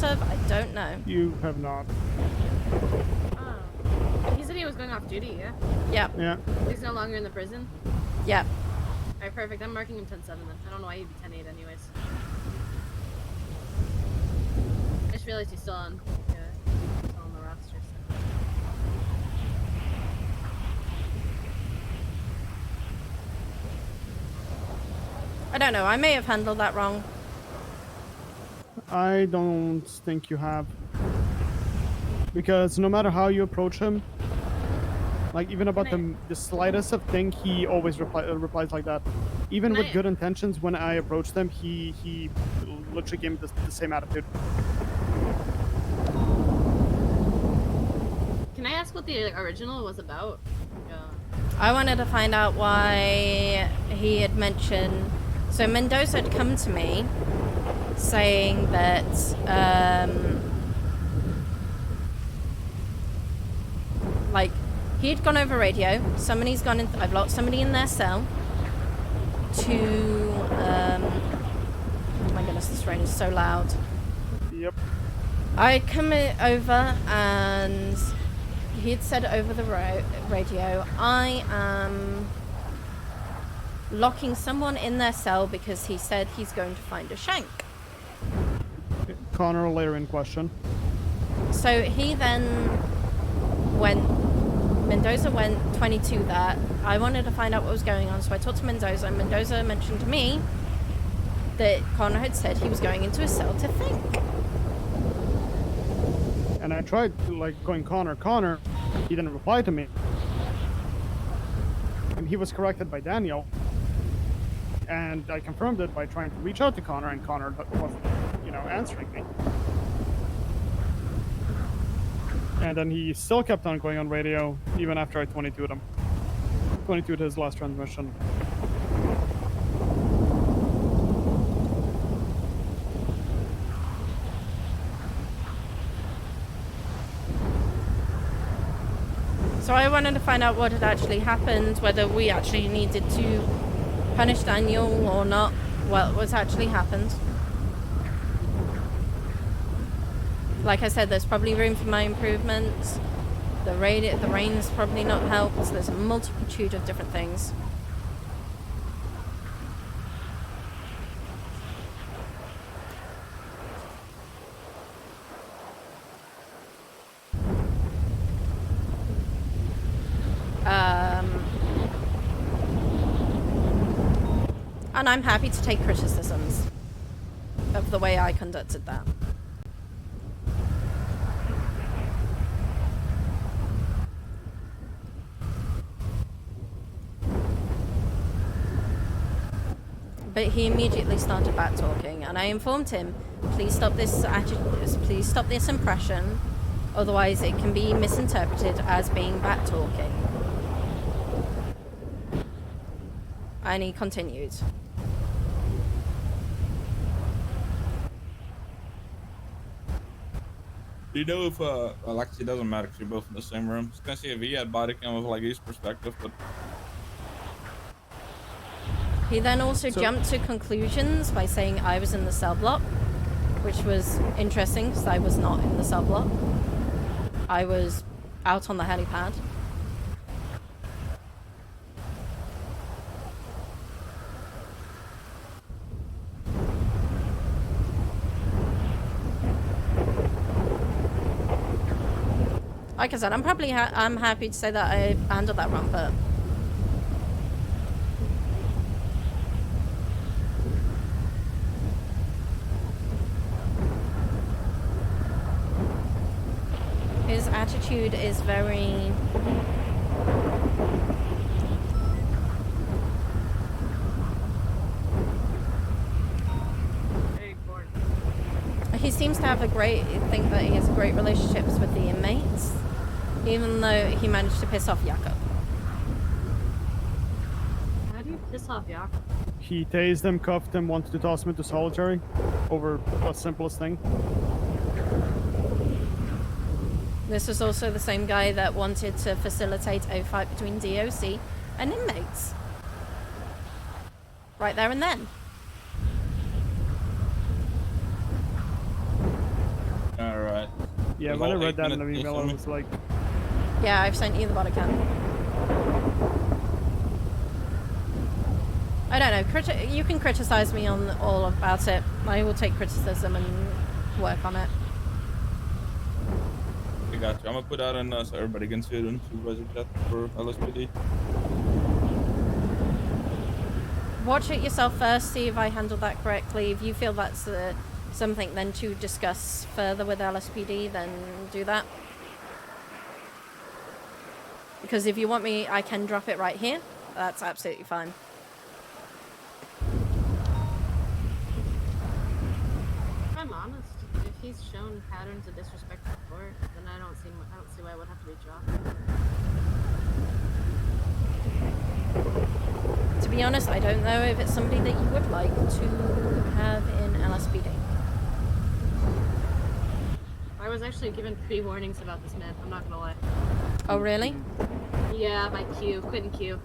not have? I don't know. You have not. Oh. He said he was going off duty, yeah? Yep. Yeah. He's no longer in the prison? Yep. Alright, perfect. I'm marking him 10-7 then. I don't know why he'd be 10-8 anyways. I just realized he's still on, still on the roster, so. I don't know. I may have handled that wrong. I don't think you have. Because no matter how you approach him, like even about the slightest of thing, he always replies like that. Even with good intentions, when I approached him, he literally gave me the same attitude. Can I ask what the original was about? I wanted to find out why he had mentioned... So Mendoza had come to me saying that like he had gone over radio. Somebody's gone in. I've locked somebody in their cell. To oh my goodness, this rain is so loud. Yep. I come over and he had said over the radio, I am locking someone in their cell because he said he's going to find a shank. Connor later in question. So he then went, Mendoza went 22 that. I wanted to find out what was going on, so I talked to Mendoza, and Mendoza mentioned to me that Connor had said he was going into a cell to think. And I tried to, going, Connor, he didn't reply to me. And he was corrected by Daniel. And I confirmed it by trying to reach out to Connor, and Connor wasn't, answering me. And then he still kept on going on radio, even after I 22'd him. 22'd his last transmission. So I wanted to find out what had actually happened, whether we actually needed to punish Daniel or not, what's actually happened. Like I said, there's probably room for my improvements. The rain's probably not helped. There's a multitude of different things. And I'm happy to take criticisms of the way I conducted that. But he immediately started back talking, and I informed him, please stop this please stop this impression, otherwise it can be misinterpreted as being back talking. And he continued. Do you know if, actually it doesn't matter because you're both in the same room. I was gonna see if he had body cam with his perspective, but... He then also jumped to conclusions by saying I was in the cell block, which was interesting because I was not in the cell block. I was out on the helipad. Like I said, I'm happy to say that I handled that wrong, but his attitude is very he seems to have think that he has great relationships with the inmates, even though he managed to piss off Jakob. How do you piss off Jakob? He tased him, cuffed him, wanted to toss him into solitary over the simplest thing. This was also the same guy that wanted to facilitate a fight between DOC and inmates. Right there and then. Yeah, Those when I all read that in 8-minute the email, I things, was like, Yeah, I've sent you the body cam. I don't know. You can criticize me on all about it. I will take criticism and work on it. I got you. I'm gonna put that in so everybody can see it in supervisor chat for LSPD. Watch it yourself first. See if I handled that correctly. If you feel that's something then to discuss further with LSPD, then do that. Because if you want me, I can drop it right here. That's absolutely fine. If I'm honest, if he's shown patterns of disrespect before, then I don't see why it would have to be dropped. To be honest, I don't know if it's somebody that you would like to have in LSPD. I was actually given pre-warnings about this man. I'm not gonna lie. Oh, really? Yeah, by Q, Quentin Q.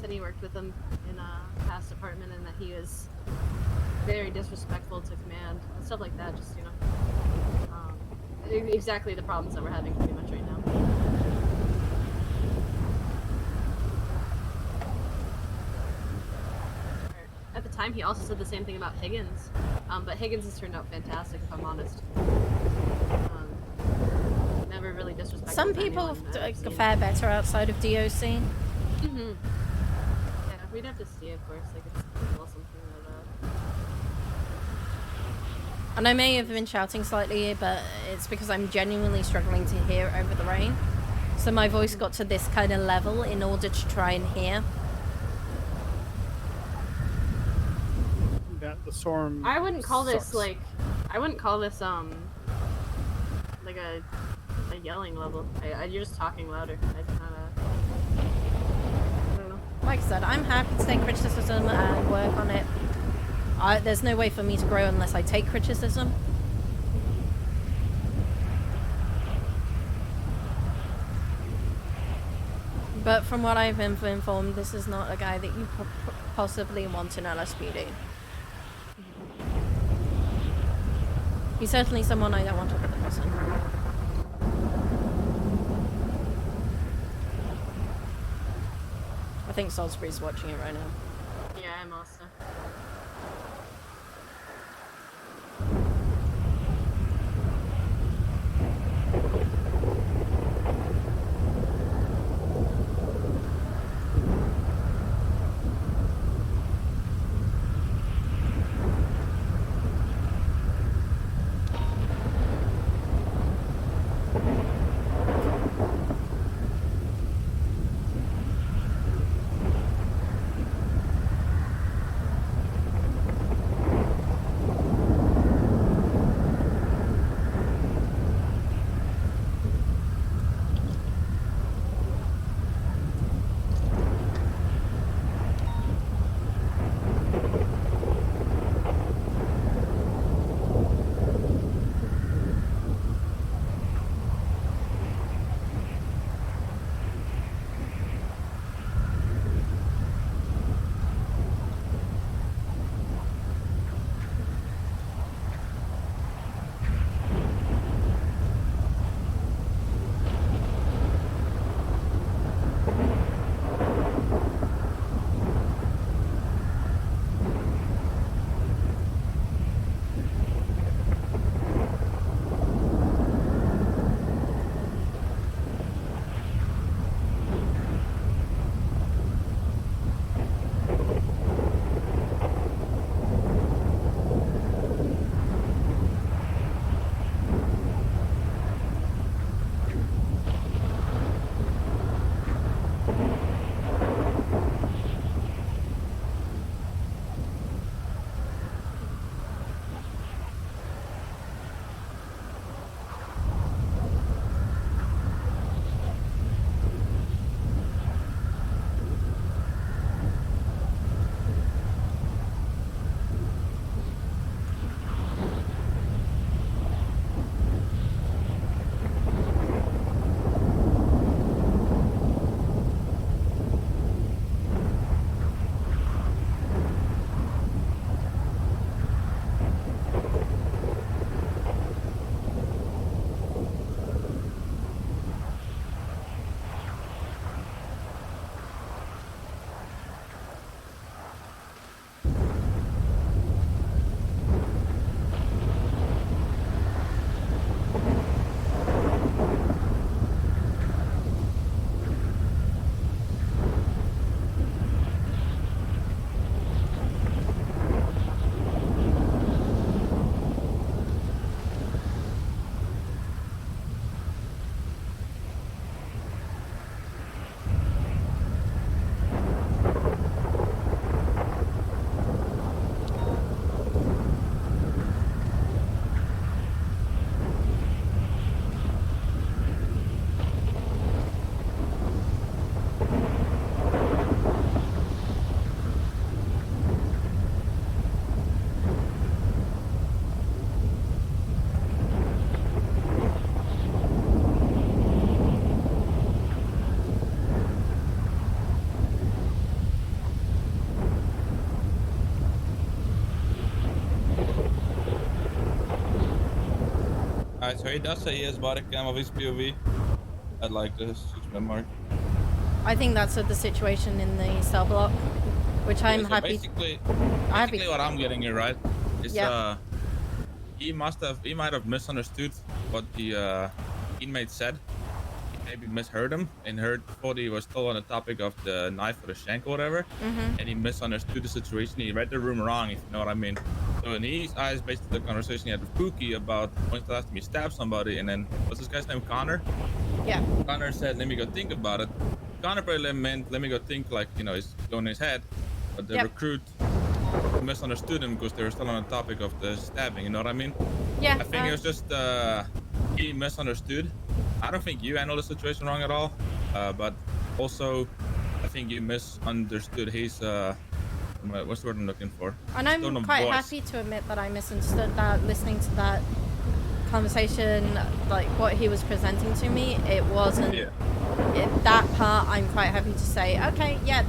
Said he worked with him in a past department and that he was very disrespectful to command and stuff like that. Just exactly the problems that we're having pretty much right now. At the time, he also said the same thing about Higgins, but Higgins has turned out fantastic, if I'm honest. Never really disrespectful. Some to people anyone that I've seen. fare better outside of DOC. Yeah, we'd have to see, of course. Like, it's still something that, And I may have been shouting slightly, but it's because I'm genuinely struggling to hear over the rain. So my voice got to this kind of level in order to try and hear. that the storm. I wouldn't call this, sucks. like... I wouldn't call this, like a yelling level. You're just talking louder. I don't know. Like I said, I'm happy to take criticism and work on it. There's no way for me to grow unless I take criticism. But from what I've been informed, this is not a guy that you possibly want in LSPD. He's certainly someone I don't want to put in prison. I think Salisbury's watching it right now. Yeah, I'm also. Alright, so he does say he has body cam of his POV. I'd like the 6-minute mark. I think that's the situation in the cell block, which I'm so happy. Basically, happy. what I'm getting here, right, is Yeah. he might have misunderstood what the inmate said. He maybe misheard him and thought he was still on the topic of the knife or the shank or whatever, and he misunderstood the situation. He read the room wrong, if you know what I mean. So in his eyes, based on the conversation he had with Pookie about once the last time he stabbed somebody, and then what's this guy's name, Connor? Yeah. Connor said, "Let me go think about it." Connor probably meant, "Let me go think," like, you know, it's going in his head. But the Yep. recruit misunderstood him because they were still on the topic of the stabbing. You know what I mean? Yeah. I think it was just he misunderstood. I don't think you handled the situation wrong at all, but also I think you misunderstood his what's the word I'm looking for? And I'm Tone of quite voice. happy to admit that I misunderstood that listening to that conversation, like what he was presenting to me. It wasn't Yeah. that part. I'm quite happy to say, okay, yeah,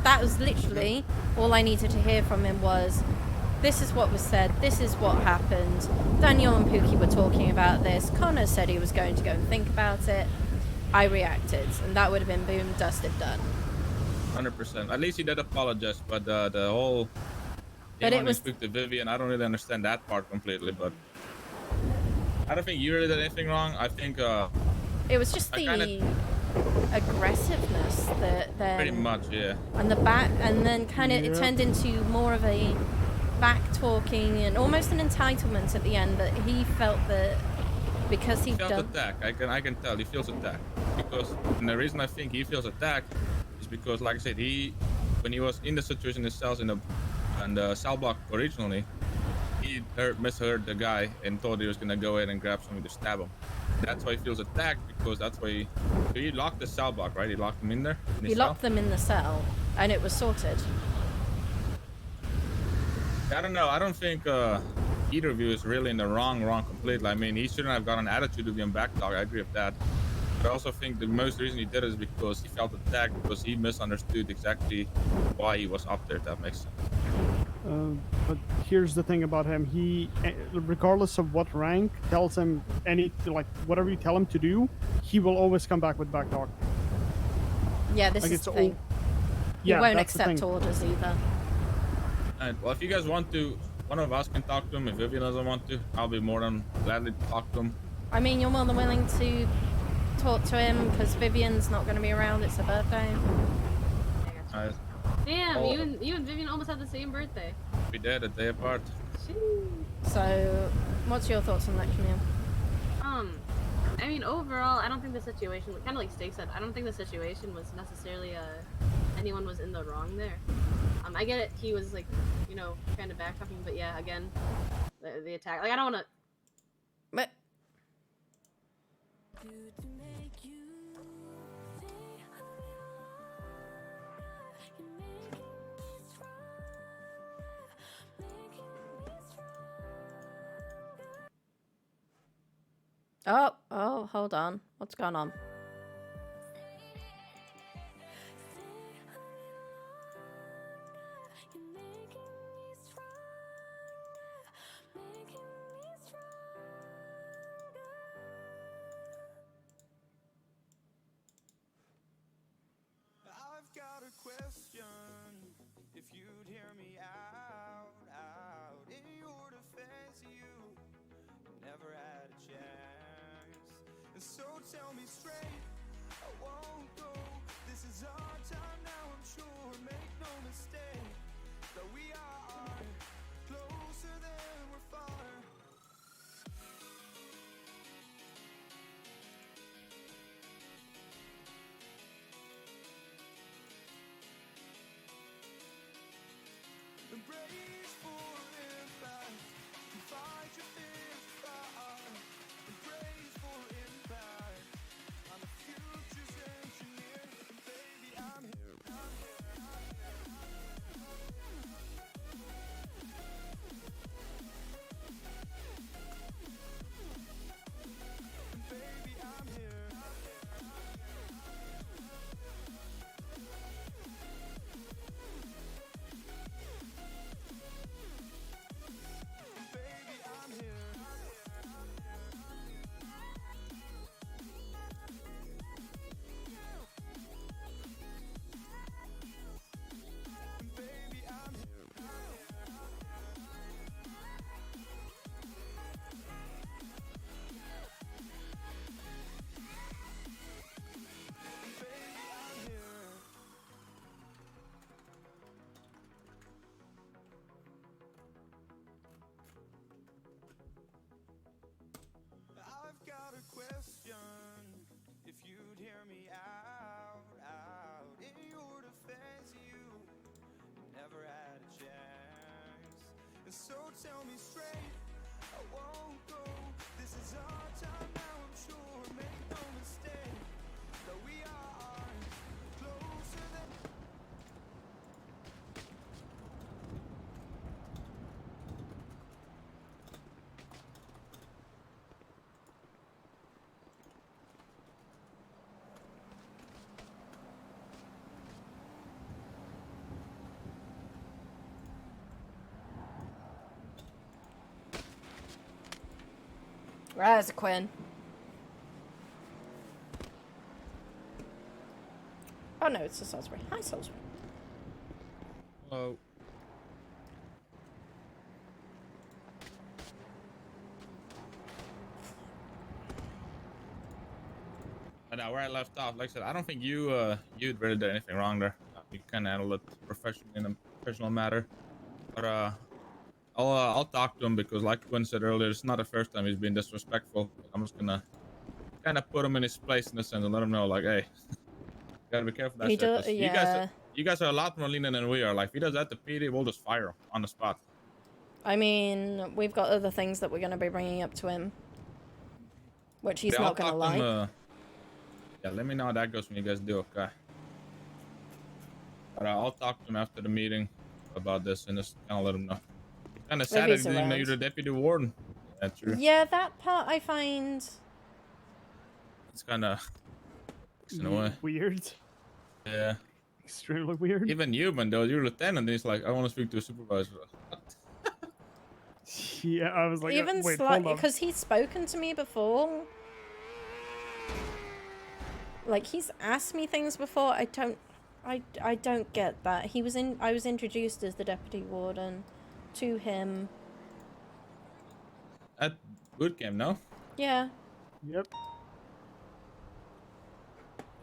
that was literally all I needed to hear from him was, this is what was said, this is what happened. Daniel and Pookie were talking about this. Connor said he was going to go and think about it. I reacted, and that would have been boom, dusted, done. 100%. At least he did apologize, but the whole But he it was- speak to Vivian. I don't really understand that part completely, but I don't think you really did anything wrong. I think It was just I the kinda- aggressiveness that then pretty much, yeah. and the back, and then kind of it Yep. turned into more of a back talking and almost an entitlement at the end, that he felt that because He he'd feels done attacked. I can tell he feels attacked because, and the reason I think he feels attacked is because, like I said, when he was in the situation himself in the cell block originally, he misheard the guy and thought he was gonna go ahead and grab something to stab him. That's why he feels attacked, because that's why he locked the cell block, right? He locked him in there. In he his locked cell? them in the cell and it was sorted. I don't know. I don't think either of you is really in the wrong completely. I mean, he shouldn't have got an attitude to be on back dog. I agree with that. But I also think the most reason he did it is because he felt attacked, because he misunderstood exactly why he was up there, if that makes sense. But here's the thing about him: he, regardless of what rank, tells him whatever you tell him to do, he will always come back with back talk. Yeah, this Like, is it's the all- thing. He Yeah, won't that's the accept thing. orders either. Alright, well, if you guys want to, one of us can talk to him. If Vivian doesn't want to, I'll be more than gladly to talk to him. I mean, you're more than willing to talk to him because Vivian's not going to be around. It's her birthday. Alright, Damn, Oh. you and Vivian almost had the same birthday. we did a day apart. So, what's your thoughts on that, Camille? I mean, overall, I don't think the situation, kind of like Steak said, I don't think the situation was necessarily anyone was in the wrong there. I get it, he was like, you know, kind of backtalking, but yeah, again, the attack. Like, I don't want to. But oh, hold on. What's going on? I've got a question, if you'd hear me out. In your defense, you never had a chance. And so tell me straight, I won't go. This is our time now, I'm sure. Make no mistake, that we are closer than we're far. Brace for impact, and fight your fears fire. Brace for impact, I'm the future's engineer. And baby, I'm here, I'm here, I'm here, I'm here. question if you'd hear me out. In your defense, you never had a chance. And so tell me straight, I won't go. This is our time now, I'm sure. Make no mistake that we are closer than. Rise, Quinn. Oh no, it's a Salisbury. Hi, Salisbury. Hello. But where I left off, like I said, I don't think you really did anything wrong there. You kind of handled it professionally in a professional matter. But I'll talk to him because, like Quinn said earlier, it's not the first time he's been disrespectful. I'm just gonna kind of put him in his place in the sense and let him know, like, hey, you gotta be careful. That He shit, do- 'cause yeah. you guys are a lot more lenient than we are. Like, if he does that to PD, we'll just fire him on the spot. I mean, we've got other things that we're going to be bringing up to him, which he's Yeah, not going to talk like. him, yeah, let me know how that goes when you guys do, okay? But I'll talk to him after the meeting about this and just kind of let him know. Kind of sad that he's he didn't know around. you're the deputy warden. Yeah, true. Yeah, that part I find. It's kind of in a way. Weird. Yeah. Extremely weird. Even you, man, though, you're a lieutenant, and he's like, I want to speak to a supervisor. Yeah, I was like, Even wait, slightly, hold up. because he's spoken to me before. Like, he's asked me things before. I don't get that. I was introduced as the deputy warden to him. At boot camp, no? Yeah. Yep.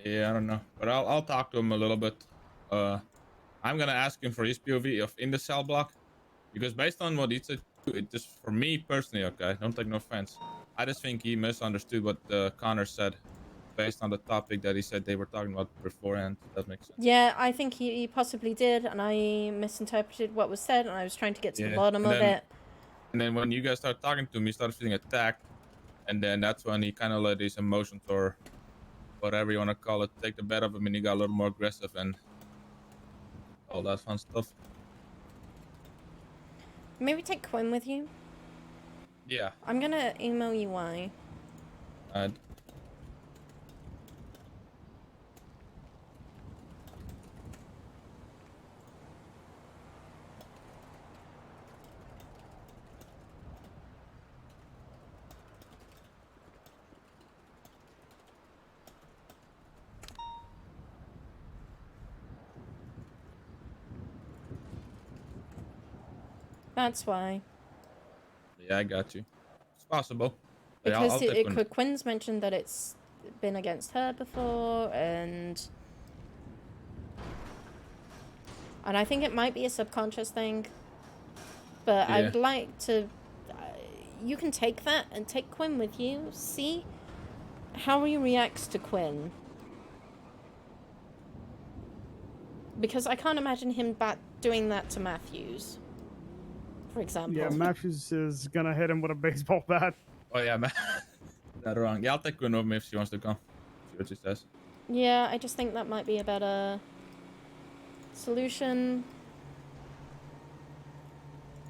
Yeah, I don't know, but I'll talk to him a little bit. I'm gonna ask him for his POV of in the cell block, because based on what he said, it just for me personally, okay, don't take no offense. I just think he misunderstood what Connor said, based on the topic that he said they were talking about beforehand. That makes sense. Yeah, I think he possibly did, and I misinterpreted what was said, and I was trying to get to the Yeah, bottom and of then- it. And then when you guys started talking to him, he started feeling attacked, and then that's when he kind of let his emotions or whatever you want to call it take the better of him, and he got a little more aggressive and all that fun stuff. Maybe take Quinn with you. Yeah. I'm gonna email you why. That's why. Yeah, I got you. It's possible. Yeah, I'll Because take one. Quinn's mentioned that it's been against her before, and I think it might be a subconscious thing. But I Yeah. would like to. You can take that and take Quinn with you. See how he reacts to Quinn. Because I can't imagine him doing that to Matthews, for example. Yeah, Matthews is gonna hit him with a baseball bat. Oh yeah, man. That wrong. Yeah, I'll take Quinn with me if she wants to come. See what she says. Yeah, I just think that might be a better solution.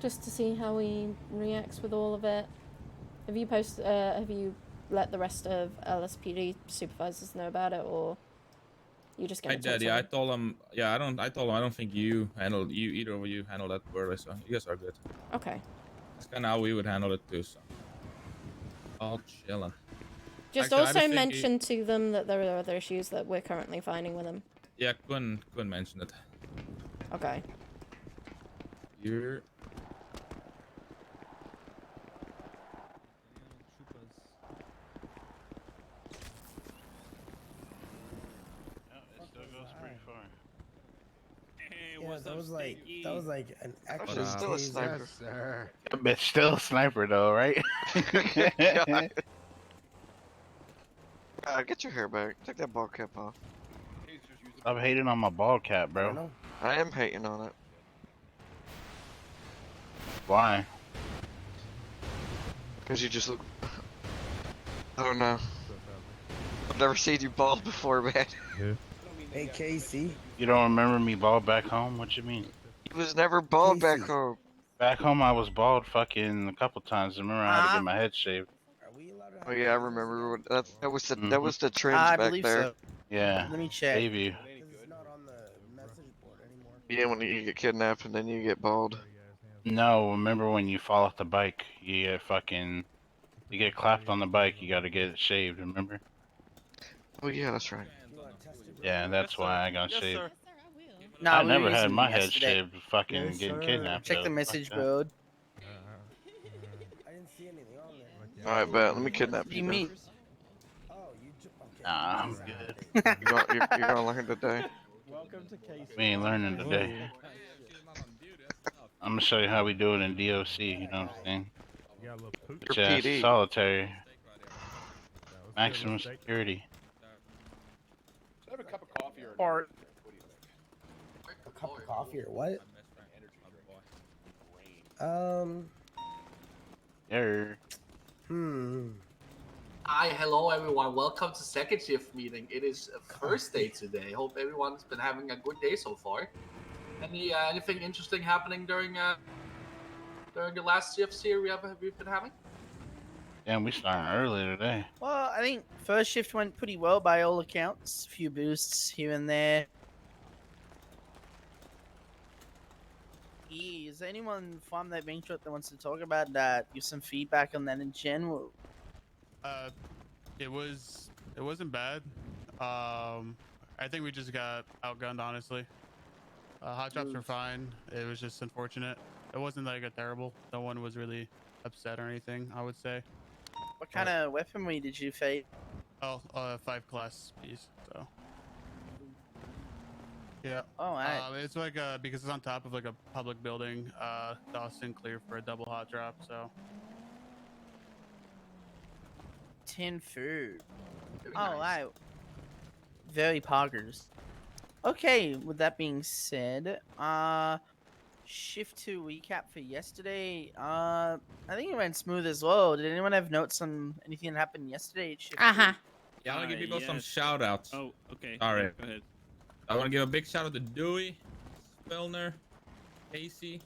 Just to see how he reacts with all of it. Have you let the rest of LSPD supervisors know about it, or you just I gonna talk did. to Yeah, I them? told him. Yeah, I told him I don't think either of you handle that poorly. So you guys are good. Okay. That's kind of how we would handle it too. So all chilling. Just Actually, I also just think mention to them that there are other issues that we're currently finding with him. Yeah, Quinn mentioned it. Okay. You're. It still goes pretty far. Hey, Yeah, what's that up, was like Stinky? that was like an What extra up? Still a taser. sniper. Yes, sir. Yeah, but still a sniper though, right? Get your hair back. Take that ball cap off. Stop hating on my ball cap, bro. I am hating on it. Why? Because you just look. I don't know. I've never seen you bald before, man. Hey, Casey. You don't remember me bald back home? What you mean? He was never bald back Casey. home. Back home, I was bald fucking a couple times. Remember, I had to get my head shaved. Are we allowed to have Oh yeah, I remember. That was the that was the trend I back believe there. so. Yeah. Let me check. Save you. Because it's not on the message board anymore. Yeah, when you get kidnapped and then you get bald. No, remember when you fall off the bike, you get clapped on the bike, you gotta get it shaved, remember? Oh yeah, that's right. You want to test it? Yeah, that's why I got shaved. No, I we never were had using my it head yesterday. shaved fucking Yes, getting sir. kidnapped. Check though. the Fuck message that. board. I didn't see anything on there. All right, bet. Let me kidnap What do you you. mean? Oh, you okay. Nah, I'm Peace out. good. You're gonna learn today. Welcome to Casey. We ain't learning today. I'm gonna show you how we do it in DOC, you know what I'm saying? It's Your PD. solitary. Maximum security. A cup of coffee or what? Err. Hi, hello everyone. Welcome to second shift meeting. It is Thursday today. Hope everyone's been having a good day so far. Anything interesting happening during the last shifts here we've been having? Damn, we starting early today. Well, I think first shift went pretty well by all accounts. A few boosts here and there. Is there anyone from that main shot that wants to talk about that? Give some feedback on that in general. It wasn't bad. I think we just got outgunned, honestly. Hot drops were fine. It was just unfortunate. It wasn't like a terrible. No one was really upset or anything, I would say. What kind of weaponry did you face? Oh, 5 class piece. So. Yeah. Oh, alright. It's like because it's on top of like a public building. Dawson clear for a double hot drop. So. 10 food. Very Oh, nice. wow. Very poggers. Okay, with that being said, shift 2 recap for yesterday. I think it went smooth as well. Did anyone have notes on anything that happened yesterday at shift 2? Yeah, I want to give people some shout outs. Oh, okay. All right. Go ahead. I want to give a big shout out to Dewey, Spillner, Casey.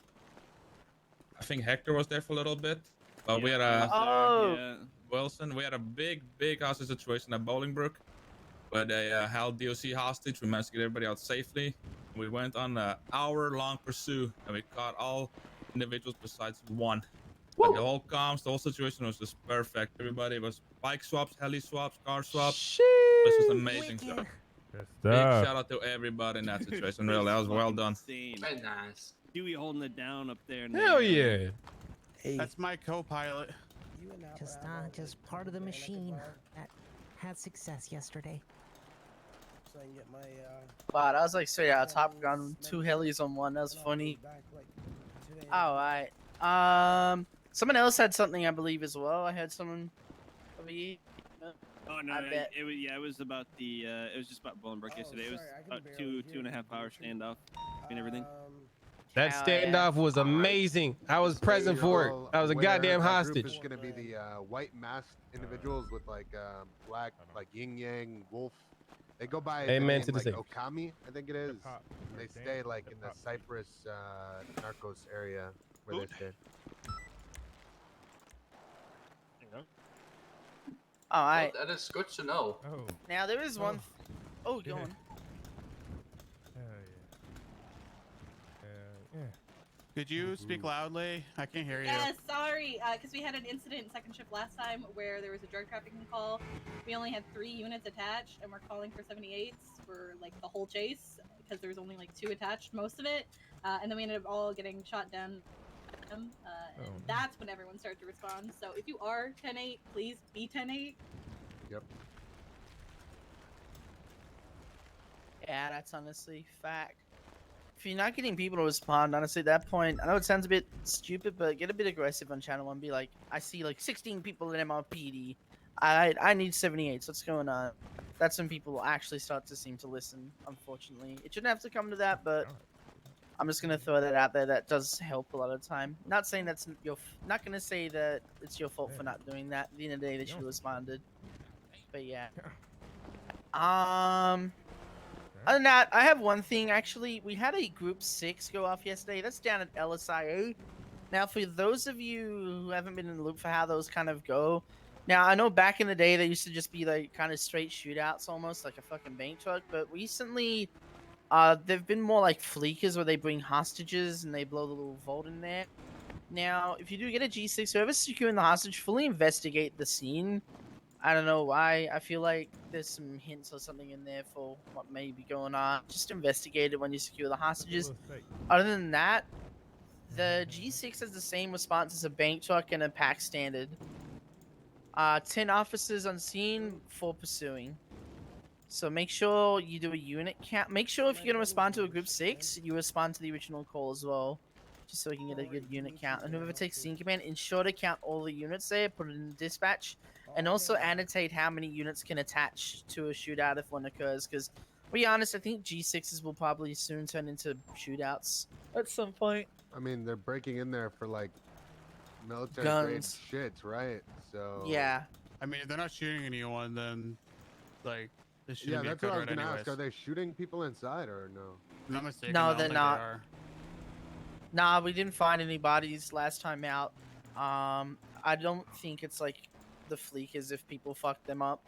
I think Hector was there for a little bit. But we had a Oh. Yeah. Wilson. We had a big hostage situation at Bolingbrook where they held DOC hostage. We managed to get everybody out safely. We went on an hour-long pursuit and we caught all individuals besides one. But the whole comms, the whole situation was just perfect. Everybody was bike swaps, heli swaps, car swaps. This was amazing stuff. Big shout out to everybody in that situation. Really, that was well done. Insane. Very nice. Dewey holding it down up there. Hell yeah. Hey, That's my co-pilot. you and Just Alvarado just part of the ran at machine bar that had success yesterday. So I can get my Wow, that was like straight out of Top Gun. 2 helis on one. That was funny. back like 2 days. Alright. Someone else had something, I believe, as well. I heard someone over here. Oh no, I bet. it was about the it was just about Bolingbrook yesterday. It was sorry, I can about barely two and a half hear you. hour standoff and everything. That standoff was amazing. I was present for it. I was a goddamn hostage. It's gonna be the white masked individuals with like black like yin yang wolf. They go by Amen the to the name, same. like Okami, I think it is. They stay like in the Cyprus Narcos area where they stay. Alright. Well, that is good to know. Now, there is one. Oh, go on. Could you speak loudly? I can't hear you. Yeah, sorry, because we had an incident in second shift last time where there was a drug trafficking call. We only had 3 units attached, and we're calling for 78s for like the whole chase because there was only like 2 attached, most of it, and then we ended up all getting shot down. And that's when everyone started to respond. So if you are 10-8, please be 10-8. Yep. Yeah, that's honestly fact. If you're not getting people to respond, honestly, at that point, I know it sounds a bit stupid, but get a bit aggressive on channel 1. Be like, I see like 16 people in MRPD. I need 78. So what's going on? That's when people will actually start to seem to listen. Unfortunately, it shouldn't have to come to that, but I'm just gonna throw that out there. That does help a lot of the time. Not saying that's your. Not gonna say that it's your fault for not doing that. At the end of the day, that you responded. But yeah. Other than that, I have one thing actually. We had a group 6 go off yesterday. That's down at LSIA. Now, for those of you who haven't been in the loop for how those kind of go, now I know back in the day they used to just be like kind of straight shootouts, almost like a fucking bank truck. But recently, they've been more like fleekers where they bring hostages and they blow the little vault in there. Now, if you do get a G6, whoever's securing the hostage, fully investigate the scene. I don't know why. I feel like there's some hints or something in there for what may be going on. Just investigate it when you secure the hostages. Other than that, the G6 has the same response as a bank truck and a pack standard. 10 officers on scene, 4 pursuing. So make sure you do a unit count. Make sure if you're going to respond to a group 6, you respond to the original call as well. Just so we can get a good unit count. And whoever takes scene command, ensure to count all the units there, put it in dispatch. And also annotate how many units can attach to a shootout if one occurs. Because, to be honest, I think G6s will probably soon turn into shootouts at some point. I mean, they're breaking in there for like military Guns. grade shit, right? So Yeah. I mean, if they're not shooting anyone, then like this shouldn't yeah, be a that's code what I was red gonna anyways. ask. Are they shooting people inside or no? If I'm not mistaken. No, I don't they're think not. They are. Nah, we didn't find any bodies last time out. I don't think it's like the fleekers if people fuck them up.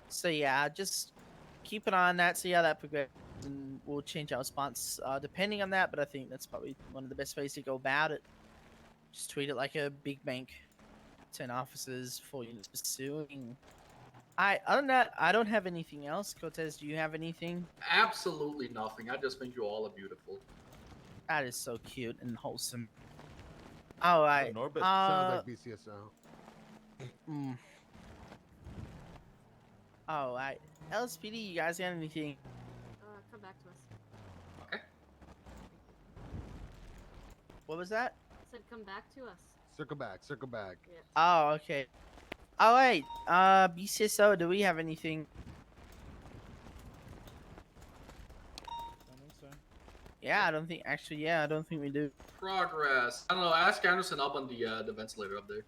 So yeah, just keep an eye on that, see how that progresses, and we'll change our response depending on that. But I think that's probably one of the best ways to go about it. Just treat it like a big bank. 10 officers, 4 units pursuing. Other than that, I don't have anything else. Cortez, do you have anything? Absolutely nothing. I just think you all are beautiful. That is so cute and wholesome. All right. Norbit sounds like BCSO. All right. LSPD, you guys got anything? Come back to us. Okay. What was that? I said come back to us. Circle back, circle back. Yeah. Oh, okay. All right. BCSO, do we have anything? Yeah, I don't think. Actually, yeah, I don't think we do. Progress. I don't know. Ask Anderson up on the ventilator up there.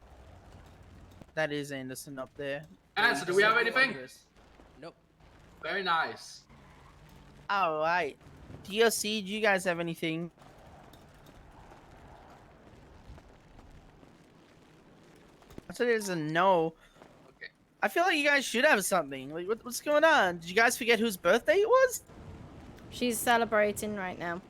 That is Anderson up there. Anderson, do we have anything? Nope. Very nice. All right. DOC, do you guys have anything? I said there's a no. Okay. I feel like you guys should have something. Like, what's going on? Did you guys forget whose birthday it was? She's celebrating right now.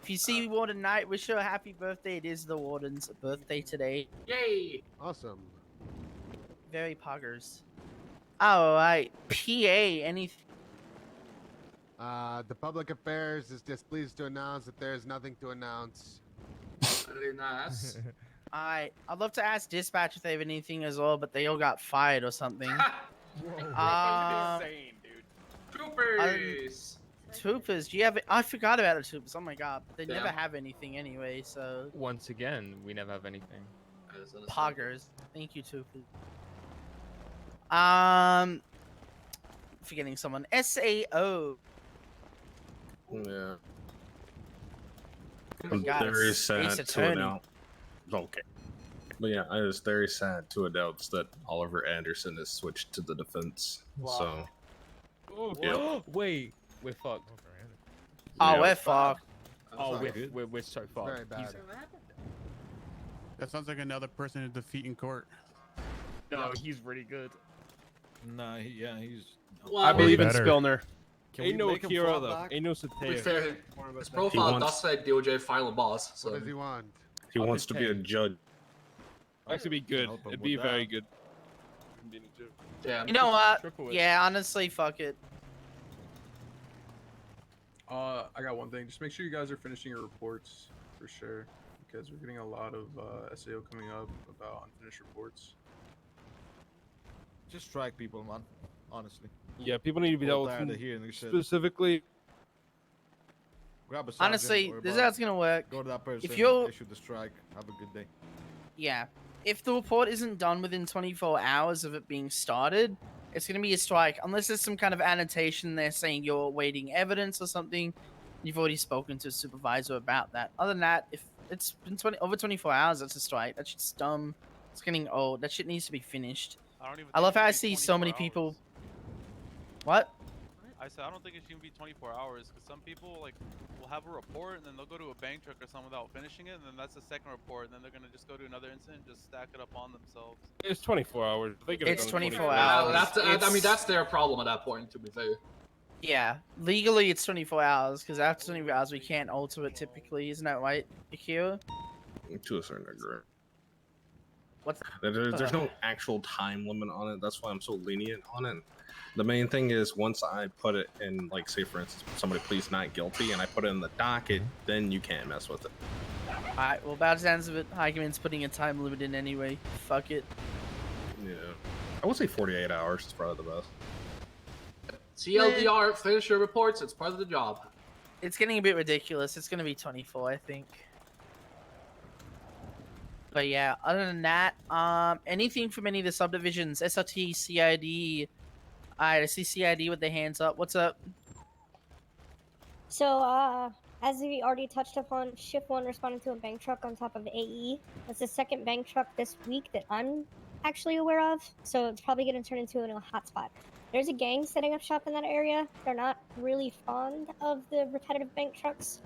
If you see Warden Knight, wish her a happy birthday. It is the Warden's birthday today. Yay! Awesome. Very poggers. Alright. PA, anything? The public affairs is displeased to announce that there is nothing to announce. Very nice. Alright. I'd love to ask dispatch if they have anything as well, but they all got fired or something. Insane, dude. Troopers! Troopers, do you have? I forgot about the troopers. Oh my god, they never Damn. have anything anyway. So Once again, we never have anything. poggers. Thank you, troopers. Forgetting someone. SAO. Yeah. Oh I'm my God, very it's sad Ace to Attorney. announce. Okay. But yeah, I was very sad to announce that Oliver Anderson has switched to the defense. So. Yeah. Wait, we're fucked. Oh, Yeah. we're fucked. Oh, Sorry. we're so fucked. Very bad. That sounds like another person to defeat in court. No, he's really good. Nah, he's. Well, I believe in better. Spillner. Can Ain't we no make him Akira fall though. back? Ain't no To be Sateo. fair, his profile does say DOJ final boss. So. What does he want? He wants to be a judge. Actually, be good. help him It'd be with that. very good. Damn. You know what? Triple it. Yeah, honestly, fuck it. I got one thing. Just make sure you guys are finishing your reports for sure, because we're getting a lot of SAO coming up about unfinished reports. Just strike people, man. Honestly. Yeah, people need to be All dealt tired with of hearing this shit. specifically. Grab a sergeant Honestly, or this is above. how it's gonna work. Go to that person. If you're, Issue the strike. Have a good day. yeah, if the report isn't done within 24 hours of it being started, it's going to be a strike. Unless there's some kind of annotation there saying you're awaiting evidence or something. You've already spoken to a supervisor about that. Other than that, if it's been over 24 hours, that's a strike. That shit's dumb. It's getting old. That shit needs to be finished. I love how I see so many people. What? I said I don't think it should even be 24 hours because some people like will have a report and then they'll go to a bank truck or something without finishing it, and then that's the second report, and then they're gonna just go to another incident and just stack it up on themselves. It's 24 hours. They could've It's done 24 Well, hours. I mean, that's their problem at that point, to be fair. Yeah, legally it's 24 hours because after 24 hours we can't alter it typically, isn't that right, Akira? To a certain degree. What's There's no actual time limit on it. That's why I'm so lenient on it. The main thing is once I put it in, like, say for instance, somebody pleads not guilty, and I put it in the docket, then you can't mess with it. Alright, well, by the sounds of it, Hageman's putting a time limit in anyway. Fuck it. Yeah, I would say 48 hours is probably the best. TLDR, finish your reports. It's part of the job. It's getting a bit ridiculous. It's gonna be 24, I think. But yeah, other than that, anything from any of the subdivisions, SRT, CID. Alright, I see CID with their hands up. What's up? So, as we already touched upon, Shift 1 responded to a bank truck on top of AE. That's the second bank truck this week that I'm actually aware of, so it's probably going to turn into a hotspot. There's a gang setting up shop in that area. They're not really fond of the repetitive bank trucks,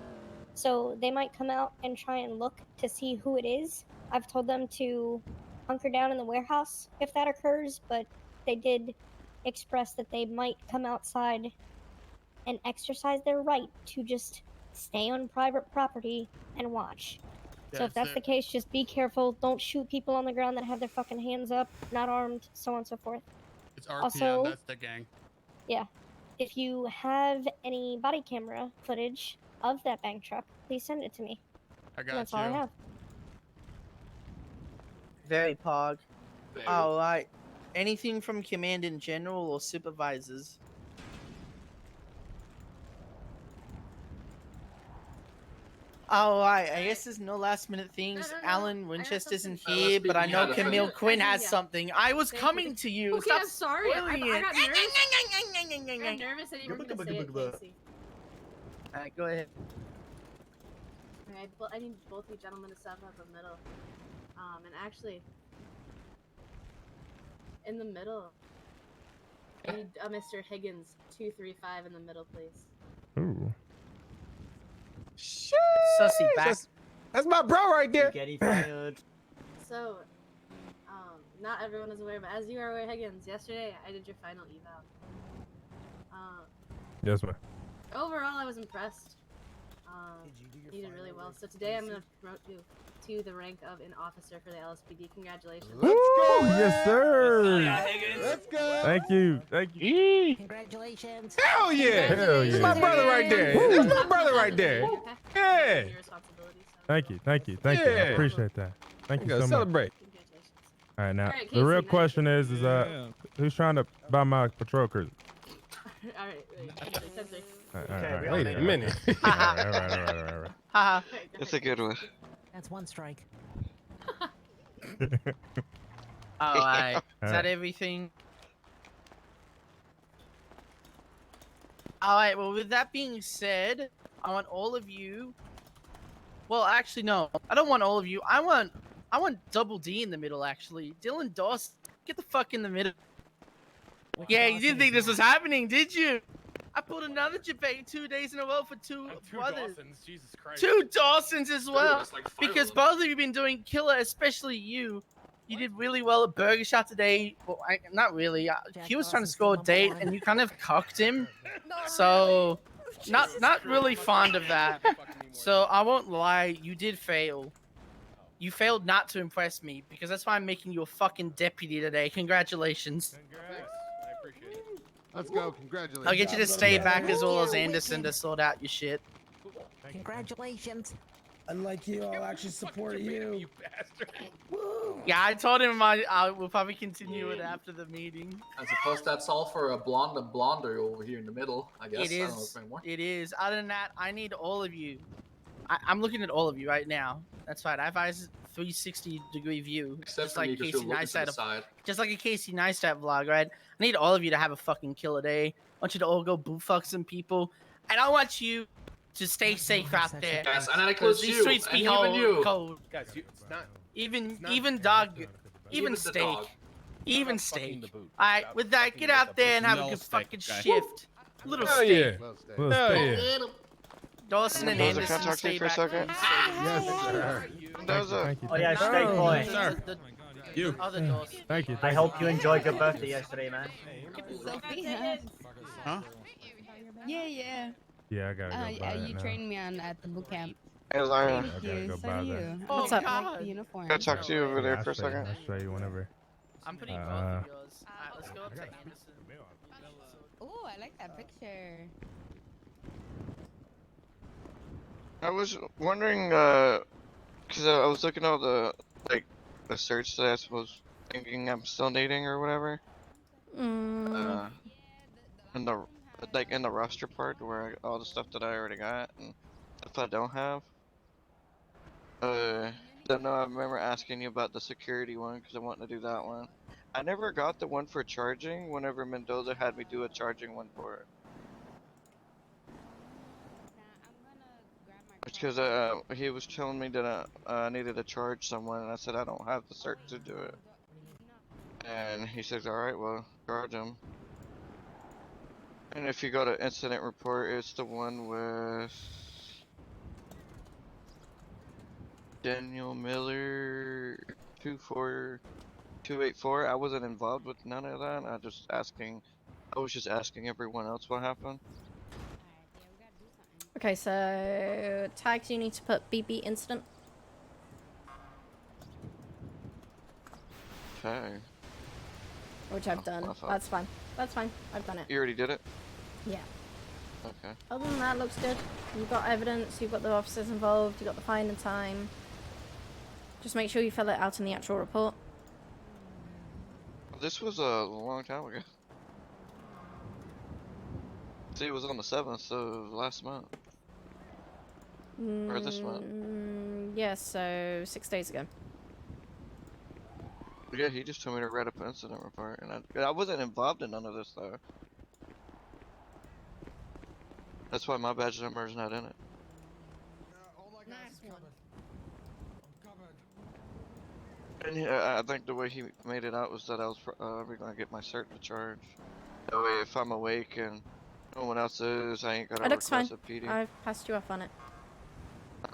so they might come out and try and look to see who it is. I've told them to hunker down in the warehouse if that occurs, but they did express that they might come outside and exercise their right to just stay on private property and watch. So if that's the case, just be careful. Don't shoot people on the ground that have their fucking hands up, not armed, so on and so forth. It's RPM, Also, that's the gang. Yeah. If you have any body camera footage of that bank truck, please send it to me. I got That's you. all I have. Very pog. Alright. Anything from command in general or supervisors? Alright, I guess there's no last minute things. Alan Winchester isn't here, but I know Camille Quinn has something. I was coming to you. Okay, Stop I'm sorry. I spoiling got it. nervous. I got nervous that you were going to say it, Casey. Alright, go ahead. Alright, I need both you gentlemen to step up the middle. And actually, in the middle, I need Mr. Higgins 235 in the middle, please. Ooh. Sussy back. That's my bro right there. So, not everyone is aware, but as you are aware, Higgins, yesterday I did your final eval. Yes, ma'am. Overall, I was impressed. You did really well. So today I'm gonna promote you to the rank of an officer for the LSPD. Congratulations. Let's go. Yes, sir. Let's go. Thank you. Thank you. Congratulations. Hell yeah. Hell yeah. That's my brother right there. That's my brother right there. Yeah. Thank you. Thank you. Thank you. I Yeah. appreciate that. Thank you so much. Celebrate. All right, now All right, the real Casey, question is who's trying to buy my patrol cruiser? Alright, wait. All Okay, right, we wait all a know. minute. All right. Haha. It's a good one. That's one strike. Alright. Is that Alright. everything? Alright, well, with that being said, I want all of you. Well, actually, no. I don't want all of you. I want Double D in the middle, actually. Dylan Dawson, get the fuck in the middle. Yeah, you didn't think this was happening, did you? I pulled another debate 2 days in a row for two brothers. Jesus Christ. Two Dawsons as well. that's like five Because of them. both of you been doing killer, especially you. You did really well at Burger Shot today. Well, not really. He was trying to score a date, and you kind of cocked him. So, not really fond of that. So I won't lie, you did fail. You failed not to impress me, because that's why I'm making you a fucking deputy today. Congratulations. Let's go. Congratulations. I'll get you to stay back as well as Anderson to sort out your shit. Congratulations. Unlike you, I'll actually support you. Yeah, I told him I will probably continue it after the meeting. I suppose that's all for a blonde and blonder over here in the middle, I guess. It I don't know is. if anymore. It is. Other than that, I need all of you. I'm looking at all of you right now. That's fine. I have eyes 360-degree view, Except just for me, like 'cause Casey you're looking to Neistat, the side. just like a Casey Neistat vlog, right? I need all of you to have a fucking killer day. I want you to all go boot fuck some people, and I want you to stay safe out there. Yes, and that 'cause includes these you, streets and be even cold. you. cold. Guys, it's not. Even not- even dog, even Even the steak, dog. even About fucking steak. the boot. All right, About with that, fucking get with out the there and have a Little good steak, fucking guy. shift. Little Hell steak. yeah. Well, stay. Little Hell steak. yeah. Dawson and Mendoza, Anderson can I talk to stay you for a back. second? Yes, sir. Mendoza. Thank you. Oh, yeah, thank you. straight boy. Sir. The You. other Dawson. Thank you. I thank hope you. you enjoyed your birthday yesterday, man. Huh? Yeah, yeah. Yeah, I gotta go buy You it now. trained me on at the boot camp. Hey, Lyra. I gotta go So buy do that. you. Oh, What's up? God. Like the uniform. Can I talk to you over there Yeah, for a second? I'll show you whenever. I'm putting both Uh, of yours. Alright, let's go up to Anderson. Oh, I like that picture. I was wondering, cause I was looking at the the search that I was thinking I'm still needing or whatever. In the in the roster part where all the stuff that I already got and stuff I don't have. Don't know. I remember asking you about the security one because I wanted to do that one. I never got the one for charging. Whenever Mendoza had me do a charging one for it. It's because he was telling me that I needed to charge someone, and I said I don't have the cert to do it. And he says, "All right, well, charge him." And if you go to incident report, it's the one with Daniel Miller 24284. I wasn't involved with none of that. I was just asking everyone else what happened. Okay, so tags you need to put BB incident. Okay. Which I've done. I thought- That's fine. That's fine. I've done it. You already did it? Yeah. Okay. Other than that, looks good. You've got evidence, you've got the officers involved, you've got the fine and time. Just make sure you fill it out in the actual report. This was a long time ago. See, it was on the 7th of last month. Or this month. Yeah, so 6 days ago. Yeah, he just told me to write up an incident report, and I wasn't involved in none of this though. That's why my badge number is not in it. Nice one. And yeah, I think the way he made it out was that I was gonna get my cert to charge. That way, if I'm awake and no one else is, I ain't gotta It looks fine. request a PD. I've passed you off on it.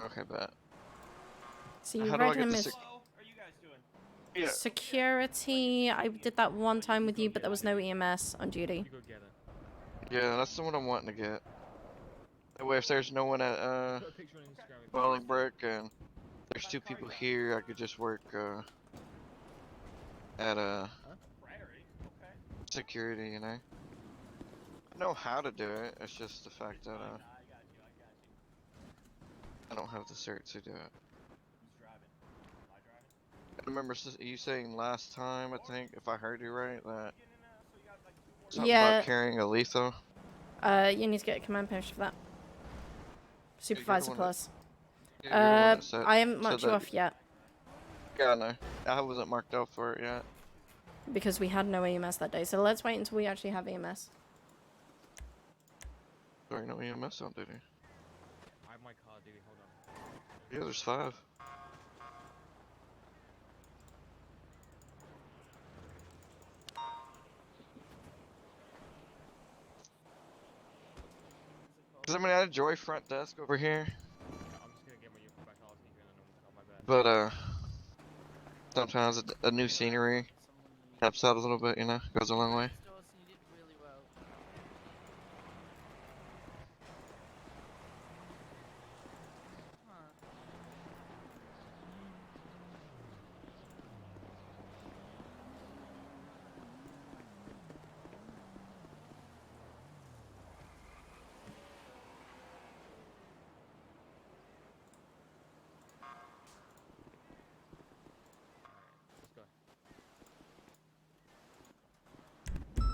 Okay, bet. So you How do I read get him the as sec- Yeah. security. I did that one time with you, but there was no EMS on duty. Yeah, that's the one I'm wanting to get. That way, if there's no one at Bolingbrook and there's 2 people here, I could just work at security, you know. I know how to do it. It's just the fact that I don't have the cert to do it. I remember you saying last time, I think, if I heard you right, that something Yeah. about carrying a lethal. You need to get a command post for that. Supervisor one that- plus. Yeah, you're the one that said- I haven't said marked you that- off yet Yeah, I know. I wasn't marked out for it yet. because we had no EMS that day. So let's wait until we actually have EMS. Sorry, no EMS on duty. I have my car duty, hold on. Yeah, there's 5. Cause I mean, I enjoy front desk over here, I'm just gonna get my uniform back. I'll sneak in and on my bad. but sometimes a new scenery helps out a little bit, you know, goes a long way. Let's go.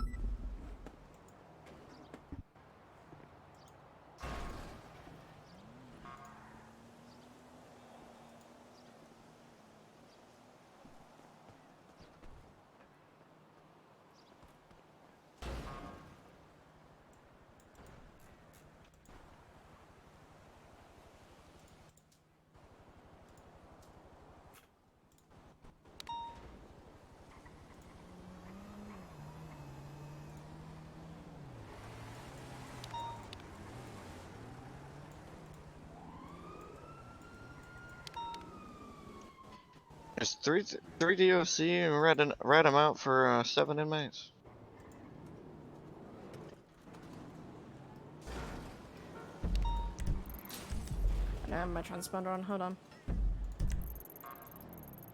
It's three DOC and rat them out for 7 inmates. I don't have my transponder on. Hold on.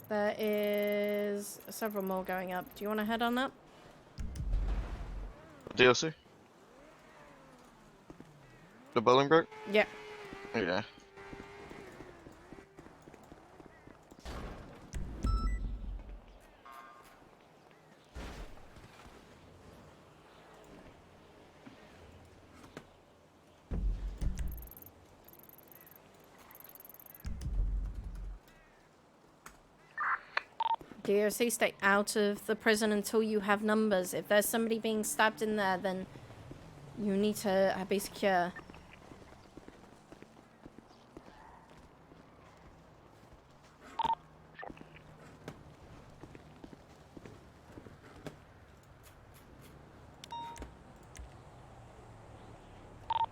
There is several more going up. Do you want to head on up? DOC? The Bolingbroke? Yeah. Yeah. DOC, stay out of the prison until you have numbers. If there's somebody being stabbed in there, then you need to be secure.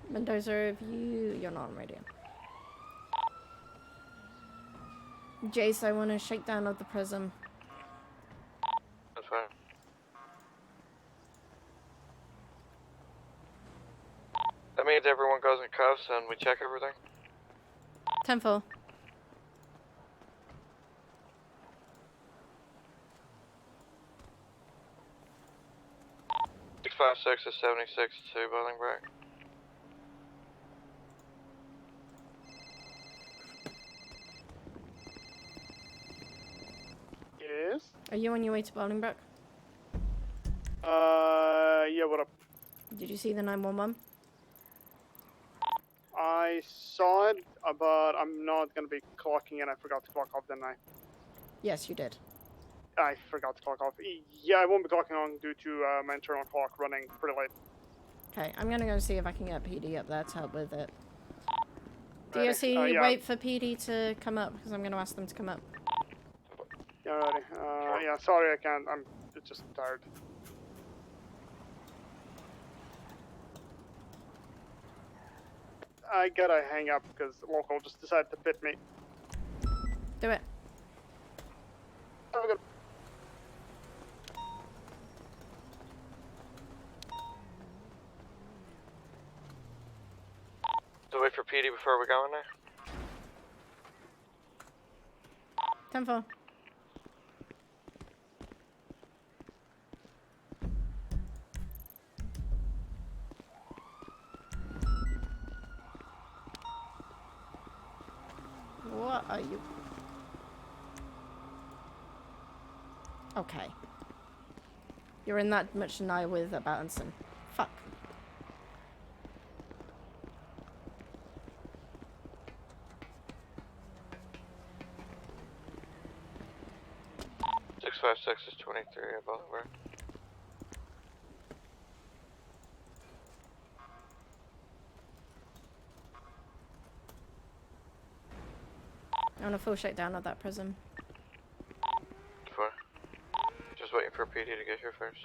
Mendoza, if you're not on radio. Jace, I want a shakedown of the prison. That's fine. That means everyone goes in cuffs and we check everything? 10-4. Six is 76 to Bolingbroke. Yes? Are you on your way to Bolingbroke? Yeah, what up? Did you see the 911? I saw it, but I'm not gonna be clocking in. I forgot to clock off, didn't I? Yes, you did. I forgot to clock off. Yeah, I won't be clocking on due to my internal clock running pretty late. Okay, I'm gonna go see if I can get PD up there to help with it. Ready. DOC, Yeah. wait for PD to come up, because I'm gonna ask them to come up. Yeah, ready. Yeah, sorry, I can't. I'm just tired. I gotta hang up because local just decided to pit me. Do it. Have a good. So wait for PD before we go in there? 10-4. What are you? Okay. You're in that much denial with Battinson. Fuck. Six 556 is 23 at Bolingbroke. I want a full shakedown of that prison. Four. Just waiting for PD to get here first.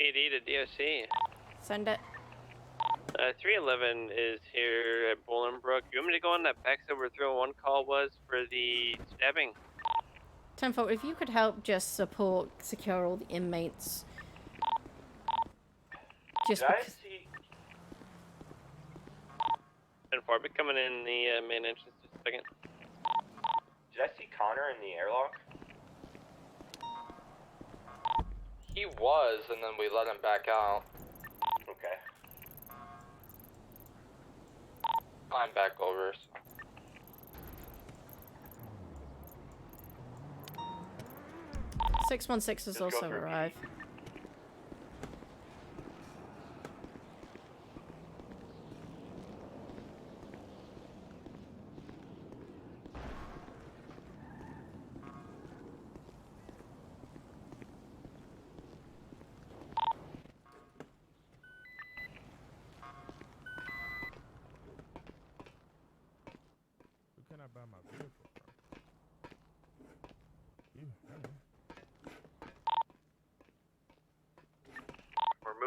PD to DOC. Send it. 311 is here at Bolingbroke. You want me to go on that Bex over 301 call was for the stabbing? 10-4, if you could help just support, secure all the inmates. Just because... 10-4, be coming in the main entrance just a second. Did I see Connor in the airlock? He was, and then we let him back out. Okay. I'm back over. So. 616 has Just go also through arrived.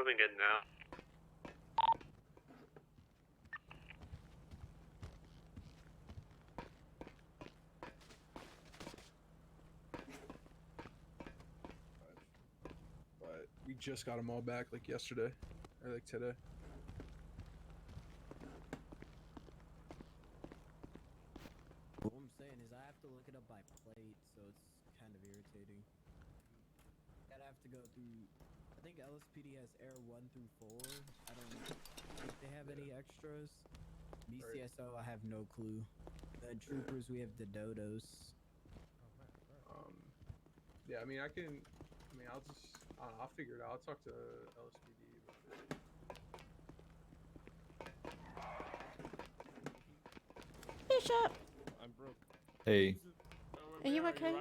moving good now. But we just got them all back like yesterday, or like today. What I'm saying is I have to look it up by plate, so it's kind of irritating. I'd have to go through. I think LSPD has Air 1 through 4. I don't think they have any extras. BCSO, I have no clue. The troopers, we have the Dodos. Yeah, I mean, I'll just, I don't know, I'll figure it out. I'll talk to LSPD. Bishop, I'm broke. Hey. are you okay?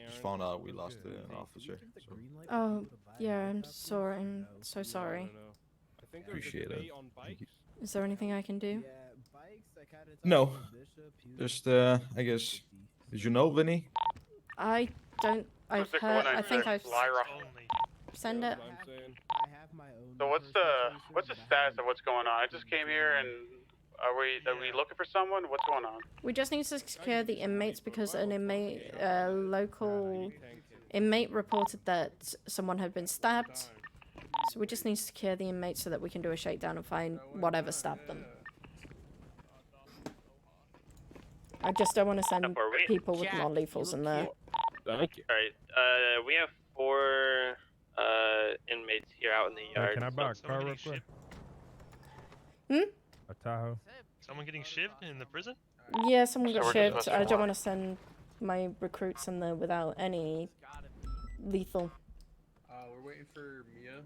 Just found out we lost an officer. So Oh, yeah, I'm sorry. I'm so sorry. I think appreciate it. Thank you. Is there anything I can do? No. Just, I guess. Did you know, Vinny? I don't. I've heard. I think I've. Lyra. Send it. So what's the status of what's going on? I just came here and are we looking for someone? What's going on? We just need to secure the inmates because an inmate, local inmate, reported that someone had been stabbed. So we just need to secure the inmates so that we can do a shakedown and find whatever stabbed them. I just don't want to send people with non-lethals in there. Thank you. Alright, we have 4 inmates here out in the Hey, yard. can I buy a car real quick? Hmm? A Tahoe. Someone getting shivved in the prison? Yeah, someone got shivved. I don't want to send my recruits in there without any lethal. We're waiting for Mia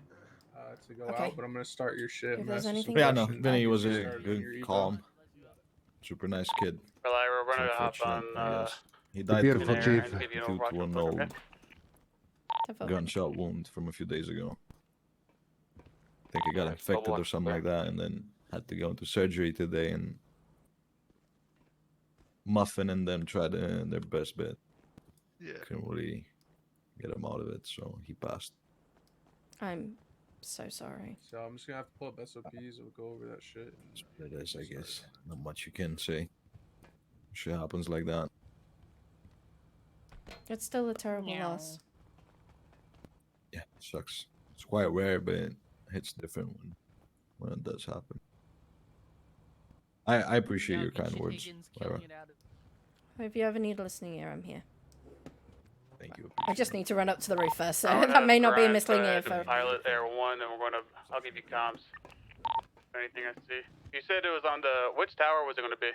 to go Okay. out, but I'm gonna start your shift. If there's anything- Yeah, no. Vinny was a good, calm, super nice kid. Lyra, we're gonna hop Unfortunate, on. I guess. He died beautiful, today Chief. And give you an due overwatch to an real old quick, gunshot wound from a few days ago. I think he got infected or something like that, and then had to go into surgery today. And Muffin and them tried their best bit. Yeah. Couldn't really get him out of it, so he passed. I'm so sorry. So I'm just gonna have to pull up SOPs. We'll go over that shit. It is, I guess. Not much you can say. Shit happens like that. It's still a terrible loss. Yeah, sucks. It's quite rare, but it hits different when it does happen. I appreciate your kind words, Lyra. If you ever need a listening ear, I'm here. Thank you. I just need to run up to the roof first, so I'm gonna that may not be a grab, listening ear the for. pilot Air 1, and I'll give you comms. Anything I see. You said it was on which tower was it gonna be?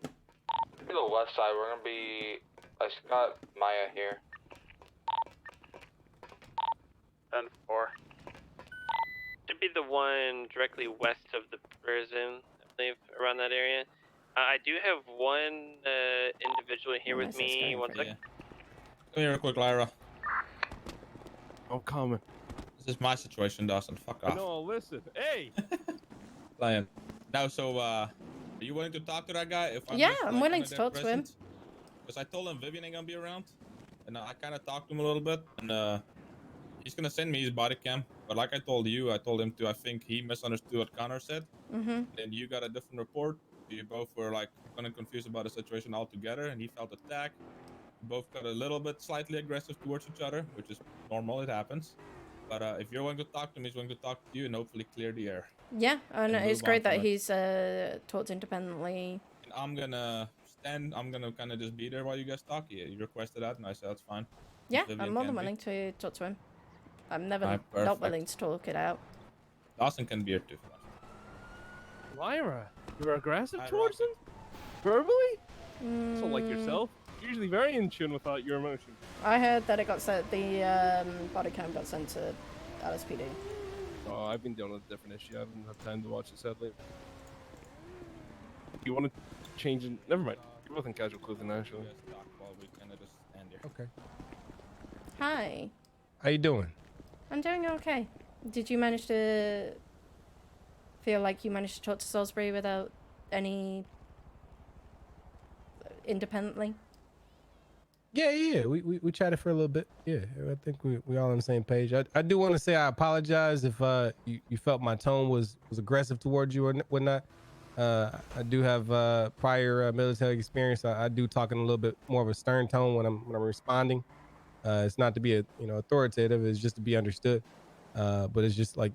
To the west side, we're gonna be. I got Maya here. 10-4. Should be the one directly west of the prison, I believe, around that area. I do have one individual here with me. One second. Come here real quick, Lyra. I'm coming. This is my situation, Dawson. Fuck off. No, listen. Hey! Lion. Now, so, are you willing to talk to that guy? If Yeah, just, I'm like, willing under to their talk to him. presence? Because I told him Vivian ain't gonna be around. And I kind of talked to him a little bit. And he's gonna send me his body cam. But like I told you, I told him to, I think he misunderstood what Connor said. Mm-hmm. Then you got a different report. You both were like kind of confused about the situation altogether. And he felt attacked. Both got a little bit slightly aggressive towards each other, which is normal, it happens. But if you're going to talk to him, he's going to talk to you and hopefully clear the air. Yeah, and And it's move great on that from it. he's talked independently. And I'm gonna stand, I'm gonna kind of just be there while you guys talk. You requested that, and I said that's fine. Yeah, Vivian I'm more can than be. willing to talk to him. I'm never Alright, not perfect. willing to talk it out. Dawson can be here too. Lyra, you're aggressive Hi, towards him? Verbally? So like Mm, yourself? Usually very in tune with your emotions. I heard that it got sent. The body cam got sent to LSPD. Oh, I've been dealing with a different issue. I haven't had time to watch it, sadly. You want to change it? Never mind. You're both in casual clothing, actually. Okay. Hi, How you doing? I'm doing okay. Did you manage to feel like you managed to talk to Salisbury without any independently? Yeah. We chatted for a little bit. Yeah, I think we all on the same page. I do want to say I apologize if you felt my tone was aggressive towards you or whatnot. I do have prior military experience. I do talk in a little bit more of a stern tone when I'm responding. It's not to be authoritative. It's just to be understood. But it's just like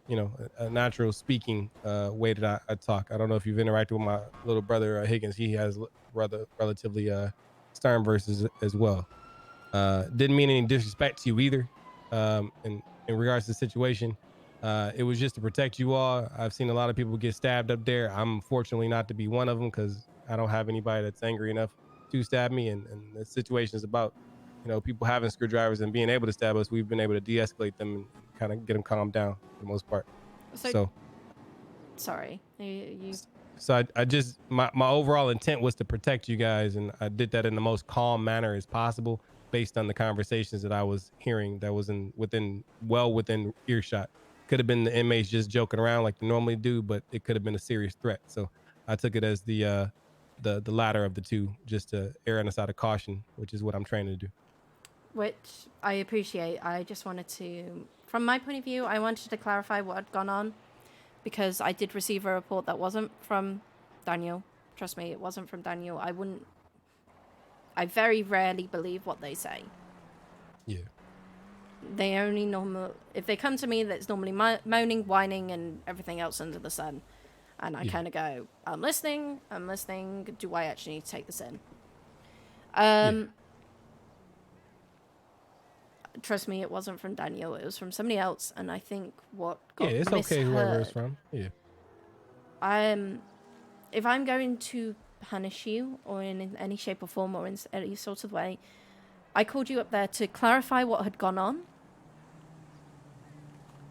a natural speaking way that I talk. I don't know if you've interacted with my little brother Higgins. He has relatively stern verses as well. Didn't mean any disrespect to you either. In regards to the situation, it was just to protect you all. I've seen a lot of people get stabbed up there. I'm fortunately not to be one of them because I don't have anybody that's angry enough to stab me. And the situation is about people having screwdrivers and being able to stab us. We've been able to de-escalate them and kind of get them calmed down for the most part. So sorry, you. So I just my overall intent was to protect you guys, and I did that in the most calm manner as possible, based on the conversations that I was hearing that was within earshot. Could have been the inmates just joking around like they normally do, but it could have been a serious threat. So I took it as the latter of the two, just to err on the side of caution, which is what I'm trying to do. Which I appreciate. I just wanted to, from my point of view, I wanted to clarify what had gone on, because I did receive a report that wasn't from Daniel. Trust me, it wasn't from Daniel. I very rarely believe what they say. Yeah. They only if they come to me, that's normally moaning, whining, and everything else under the sun. And I kind of go, I'm listening. Do I actually need to take this in? Trust me, it wasn't from Daniel. It was from somebody else. And I think what got it's okay whoever it's from. Yeah. If I'm going to punish you or in any shape or form or in any sort of way, I called you up there to clarify what had gone on.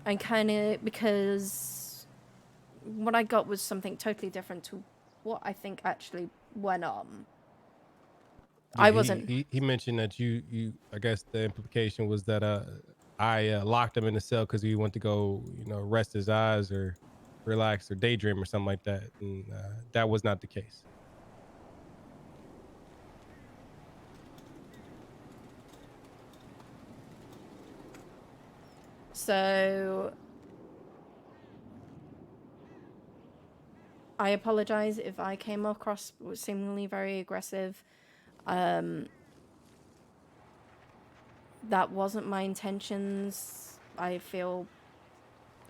And kind of, because what I got was something totally different to what I think actually went on. Yeah, I wasn't. He mentioned that you. I guess the implication was that I locked him in the cell because he went to go, rest his eyes or relax or daydream or something like that, and that was not the case. So I apologize if I came across seemingly very aggressive. That wasn't my intentions. I feel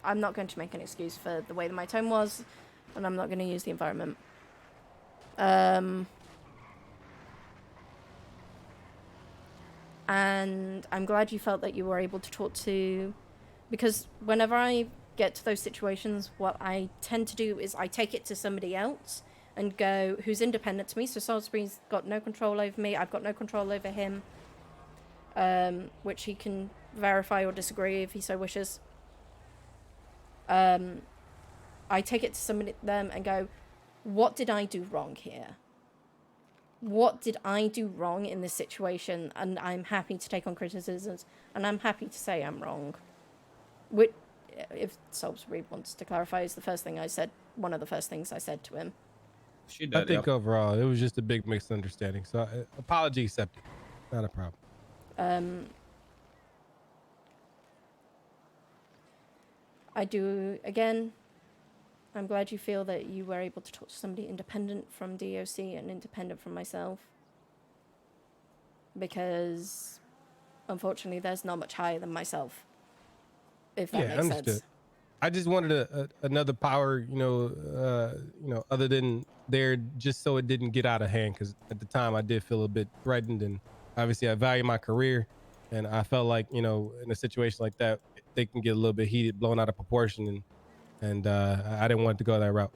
I'm not going to make an excuse for the way that my tone was, and I'm not going to use the environment. And I'm glad you felt that you were able to talk to, because whenever I get to those situations, what I tend to do is I take it to somebody else and go, who's independent to me. So Salisbury's got no control over me. I've got no control over him, which he can verify or disagree if he so wishes. I take it to them and go, what did I do wrong here? What did I do wrong in this situation? And I'm happy to take on criticisms, and I'm happy to say I'm wrong. Which, if Salisbury wants to clarify, is the first thing I said, one of the first things I said to him. I think overall it was just a big misunderstanding. So apology accepted. Not a problem. I do, again, I'm glad you feel that you were able to talk to somebody independent from DOC and independent from myself. Because, unfortunately, there's not much higher than myself. If that makes sense. I just wanted another power, other than there, just so it didn't get out of hand. Because at the time, I did feel a bit threatened, and obviously, I value my career, and I felt like, in a situation like that, they can get a little bit heated, blown out of proportion, and I didn't want to go that route.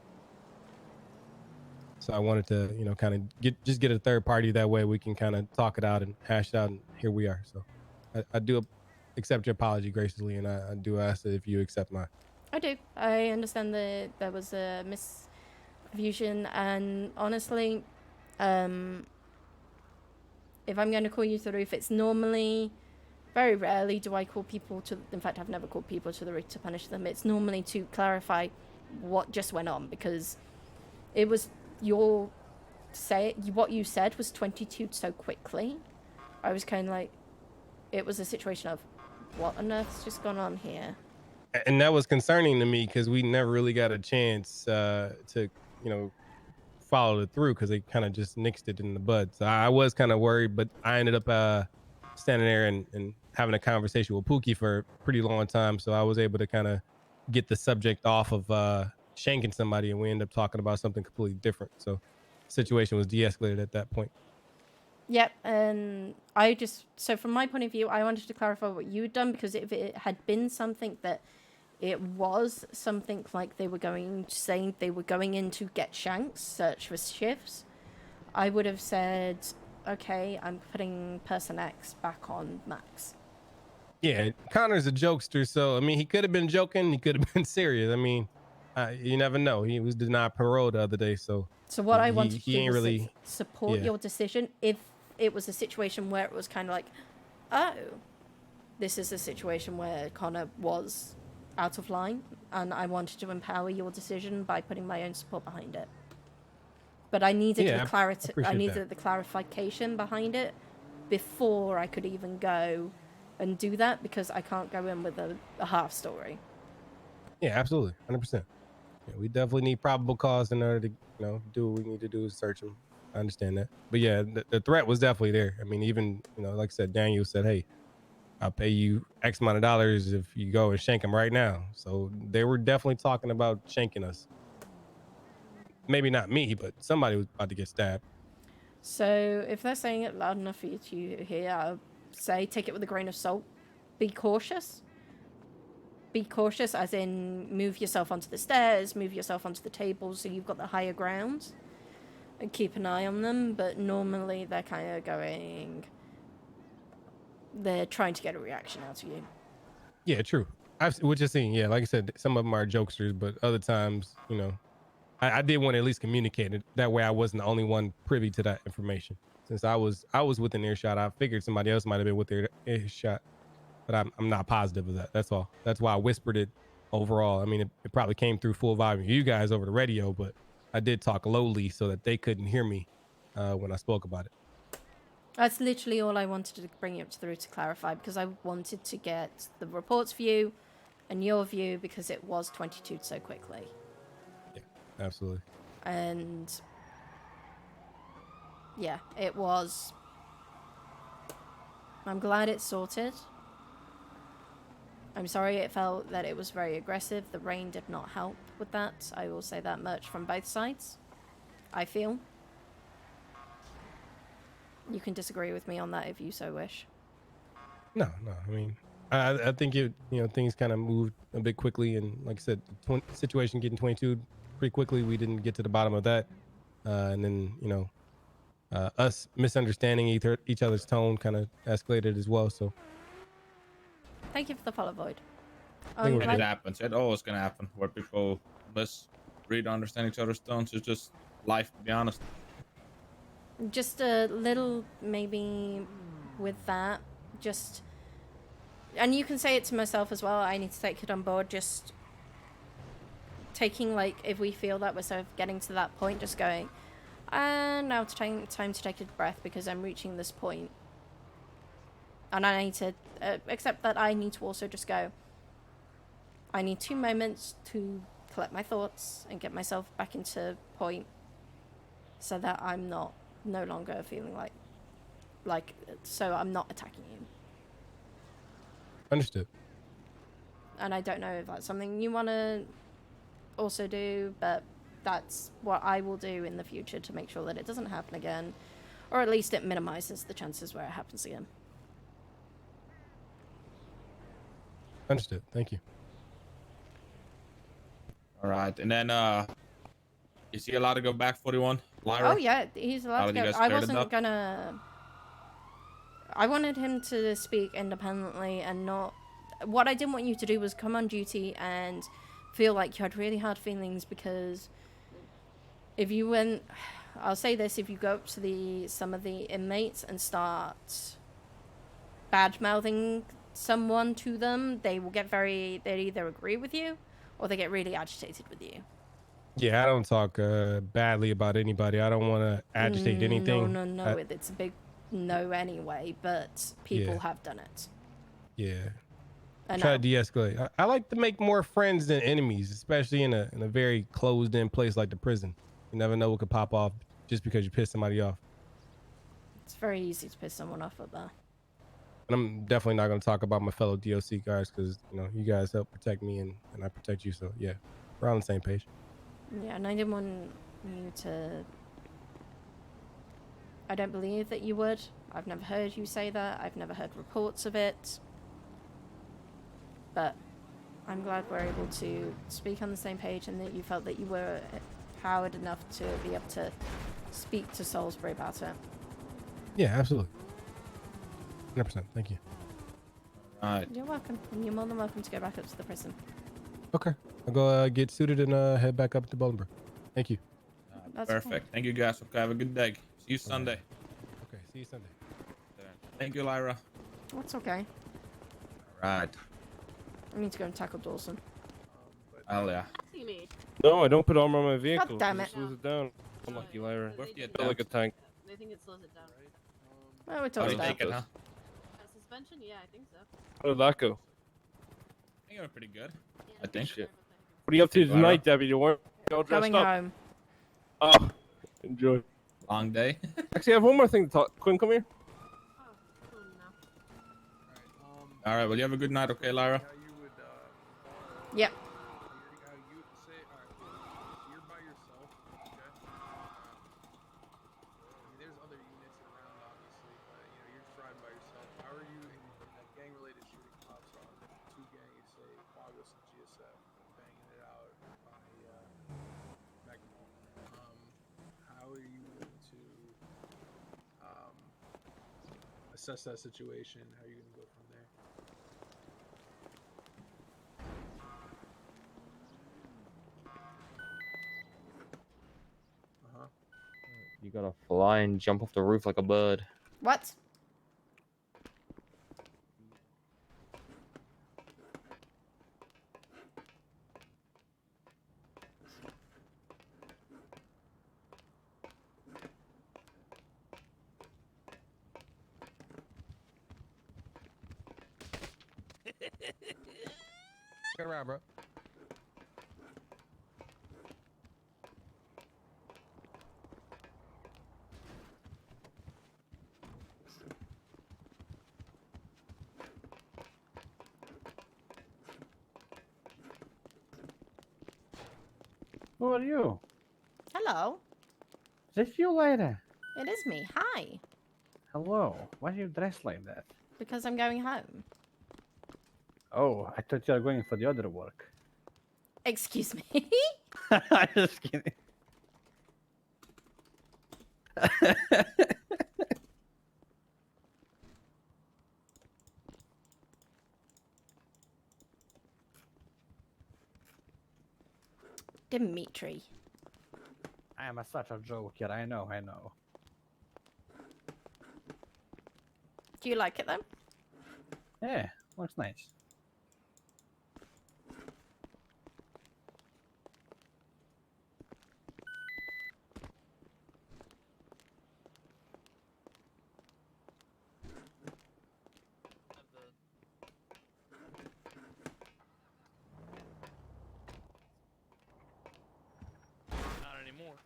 So I wanted to, kind of get a third party. That way, we can kind of talk it out and hash it out, and here we are. So I do accept your apology graciously, and I do ask that if you accept mine. I do. I understand that there was a misfusion, and honestly, if I'm going to call you to the roof, it's normally, very rarely do I call people to, in fact, I've never called people to the roof to punish them. It's normally to clarify what just went on, because it was what you said was 22 so quickly I was kind of like, it was a situation of, what on earth's just gone on here? And that was concerning to me because we never really got a chance to, follow it through because they kind of just nixed it in the bud. So I was kind of worried, but I ended up standing there and having a conversation with Pookie for a pretty long time. So I was able to kind of get the subject off of shanking somebody, and we ended up talking about something completely different. So the situation was de-escalated at that point. Yep, and so from my point of view, I wanted to clarify what you'd done, because if it had been something that it was something like they were going in to get shanks, search for shifts, I would have said, okay, I'm putting person X back on Max. Yeah, Connor's a jokester, so I mean, he could have been joking, he could have been serious. I mean, you never know. He was denied parole the other day, so. So what I wanted to do ain't was really support your decision if it was a situation where it was kind of like, oh, this is a situation where Connor was out of line, and I wanted to empower your decision by putting my own support behind it. But I needed the clarity. I needed the clarification behind it before I could even go and do that, because I can't go in with a half story. Yeah, absolutely, 100%. Yeah, we definitely need probable cause in order to, do what we need to do, is search him. I understand that, but yeah, the threat was definitely there. I mean, even like I said, Daniel said, "Hey, I'll pay you X amount of dollars if you go and shank him right now." So they were definitely talking about shanking us. Maybe not me, but somebody was about to get stabbed. So if they're saying it loud enough for you to hear, I'll say take it with a grain of salt. Be cautious. Be cautious, as in move yourself onto the stairs, move yourself onto the tables so you've got the higher ground. And keep an eye on them, but normally they're kind of they're trying to get a reaction out of you. Yeah, true. What you're seeing, yeah, like I said, some of them are jokesters, but other times, I did want to at least communicate it. That way I wasn't the only one privy to that information. Since I was within earshot, I figured somebody else might have been with their earshot, but I'm not positive of that. That's all. That's why I whispered it overall. I mean, it probably came through full volume, you guys over the radio, but I did talk lowly so that they couldn't hear me when I spoke about it. That's literally all I wanted to bring you up through to clarify, because I wanted to get the report's view and your view, because it was 22'd so quickly. Yeah, absolutely. And yeah, it was. I'm glad it's sorted. I'm sorry it felt that it was very aggressive. The rain did not help with that. I will say that much from both sides, I feel. You can disagree with me on that if you so wish. No. I mean, I think things kind of moved a bit quickly, and like I said, the situation getting 22 pretty quickly. We didn't get to the bottom of that, and then us misunderstanding each other's tone kind of escalated as well. So. Thank you for the follow, Void. It happens. It always gonna happen where people misread, understand each other's tones. It's just life, to be honest. Just a little, maybe, with that, and you can say it to myself as well, I need to take it on board, just taking, if we feel that we're sort of getting to that point, just going, now it's time to take a breath, because I'm reaching this point. And I need to accept that I need to also just go, I need 2 moments to collect my thoughts and get myself back into point, so that I'm no longer feeling so I'm not attacking you. Understood. And I don't know if that's something you want to also do, but that's what I will do in the future to make sure that it doesn't happen again, or at least it minimizes the chances where it happens again. Understood. Thank you. All right, and then is he allowed to go back 41? Lyra? Oh yeah, he's allowed to go. I wasn't gonna. I wanted him to speak independently and not. What I didn't want you to do was come on duty and feel like you had really hard feelings, because if you went, I'll say this: if you go up to some of the inmates and start bad mouthing someone to them, they will get they either agree with you or they get really agitated with you. Yeah, I don't talk badly about anybody. I don't want to agitate anything. No. It's a big know anyway, but people Yeah. have done it. Yeah. I Try know. to de-escalate. I like to make more friends than enemies, especially in a very closed-in place like the prison. You never know what could pop off just because you piss somebody off. It's very easy to piss someone off up there. And I'm definitely not going to talk about my fellow DOC guys because you guys help protect me and I protect you. So yeah, we're on the same page. Yeah, and I didn't want you to... I don't believe that you would. I've never heard you say that. I've never heard reports of it. But I'm glad we're able to speak on the same page and that you felt that you were empowered enough to be able to speak to Salisbury about it. Yeah, absolutely. 100%. Thank you. Alright. You're welcome. And you're more than welcome to go back up to the prison. Okay. I'll go get suited and head back up to Bolingbrook. Thank you. That's Perfect. Thank you, guys. Okay, have a good day. See you Sunday. Okay, see you Sunday. Thank you, Lyra. That's okay. Right. I need to go and tackle Dawson. Hell yeah. No, I don't put armor on my vehicle. God damn It it. slows it down. Unlucky Lyra. Worth the Felt like a tank. They think it slows it down. Well, we How talked do you about take it, huh? Suspension? Yeah, I think so. How did that go? I think you're pretty good. I think. Shit. What are you up to tonight, Debbie? You weren't all dressed Going up? home. Oh, enjoy. Long day. Actually, I have one more thing to talk. Quinn, come here. Alright, well, you have a good night, okay, Lyra? Yep. You're by yourself, okay? There's other units around, obviously, but you're driving by yourself. How are you in a gang-related shooting pops on? Two gangs, say Quagos and GSF, banging it out on a mega mall. How are you going to assess that situation? How are you going to go from there? You gotta fly and jump off the roof like a bird. What? Turn around, bro. Who are you? Hello. Is this you, Lyra? It is me. Hi. Hello. Why are you dressed like that? Because I'm going home. Oh, I thought you were going for the other work. Excuse me. I'm just kidding. Dimitri. I am such a joker. I know. I know. Do you like it though? Yeah, looks nice. Not anymore.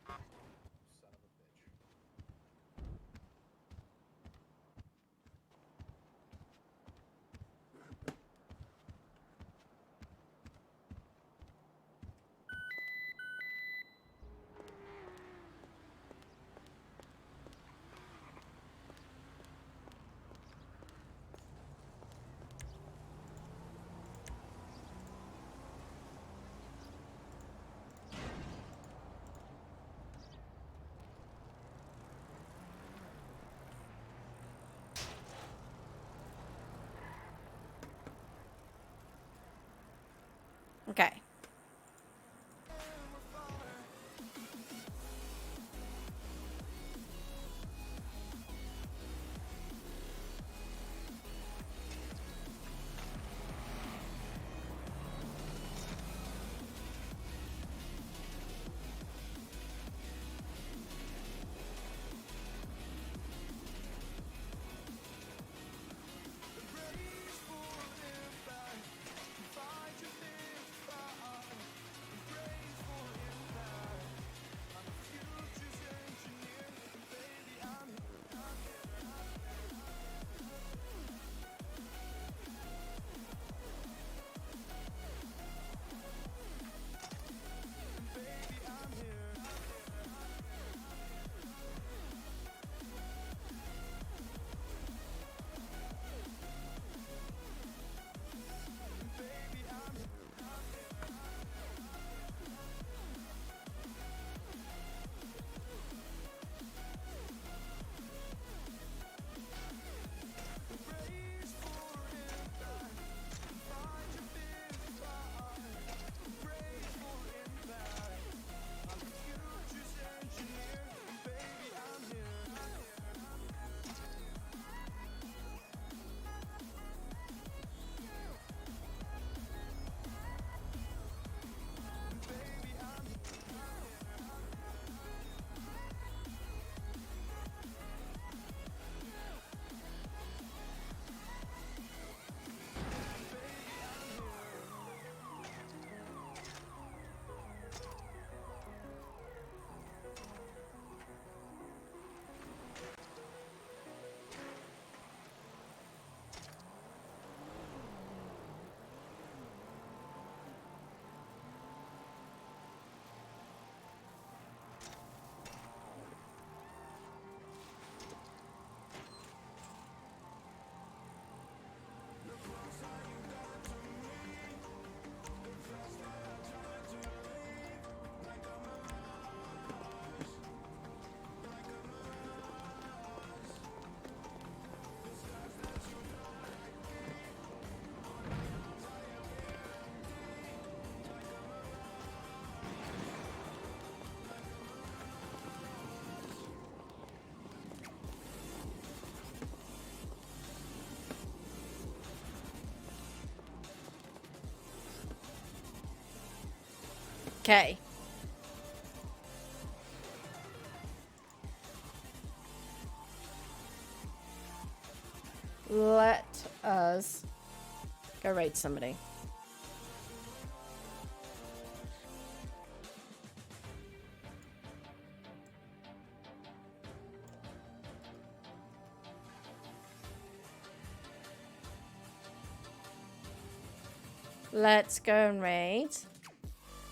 Okay. Okay. Let us go raid somebody. Let's go and raid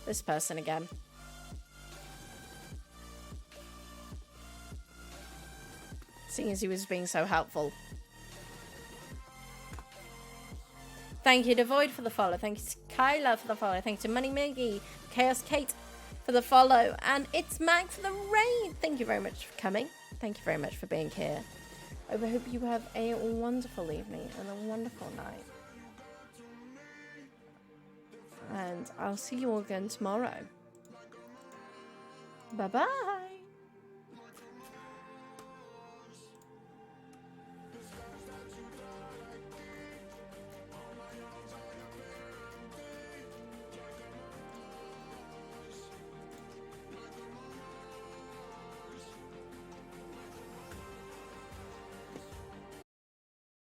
this person again. Seeing as he was being so helpful. Thank you to Void for the follow. Thank you to Kyla for the follow. Thank you to Money Miggy, Chaos Kate for the follow. And it's Mac for the raid. Thank you very much for coming. Thank you very much for being here. I hope you have a wonderful evening and a wonderful night. And I'll see you all again tomorrow. Bye-bye.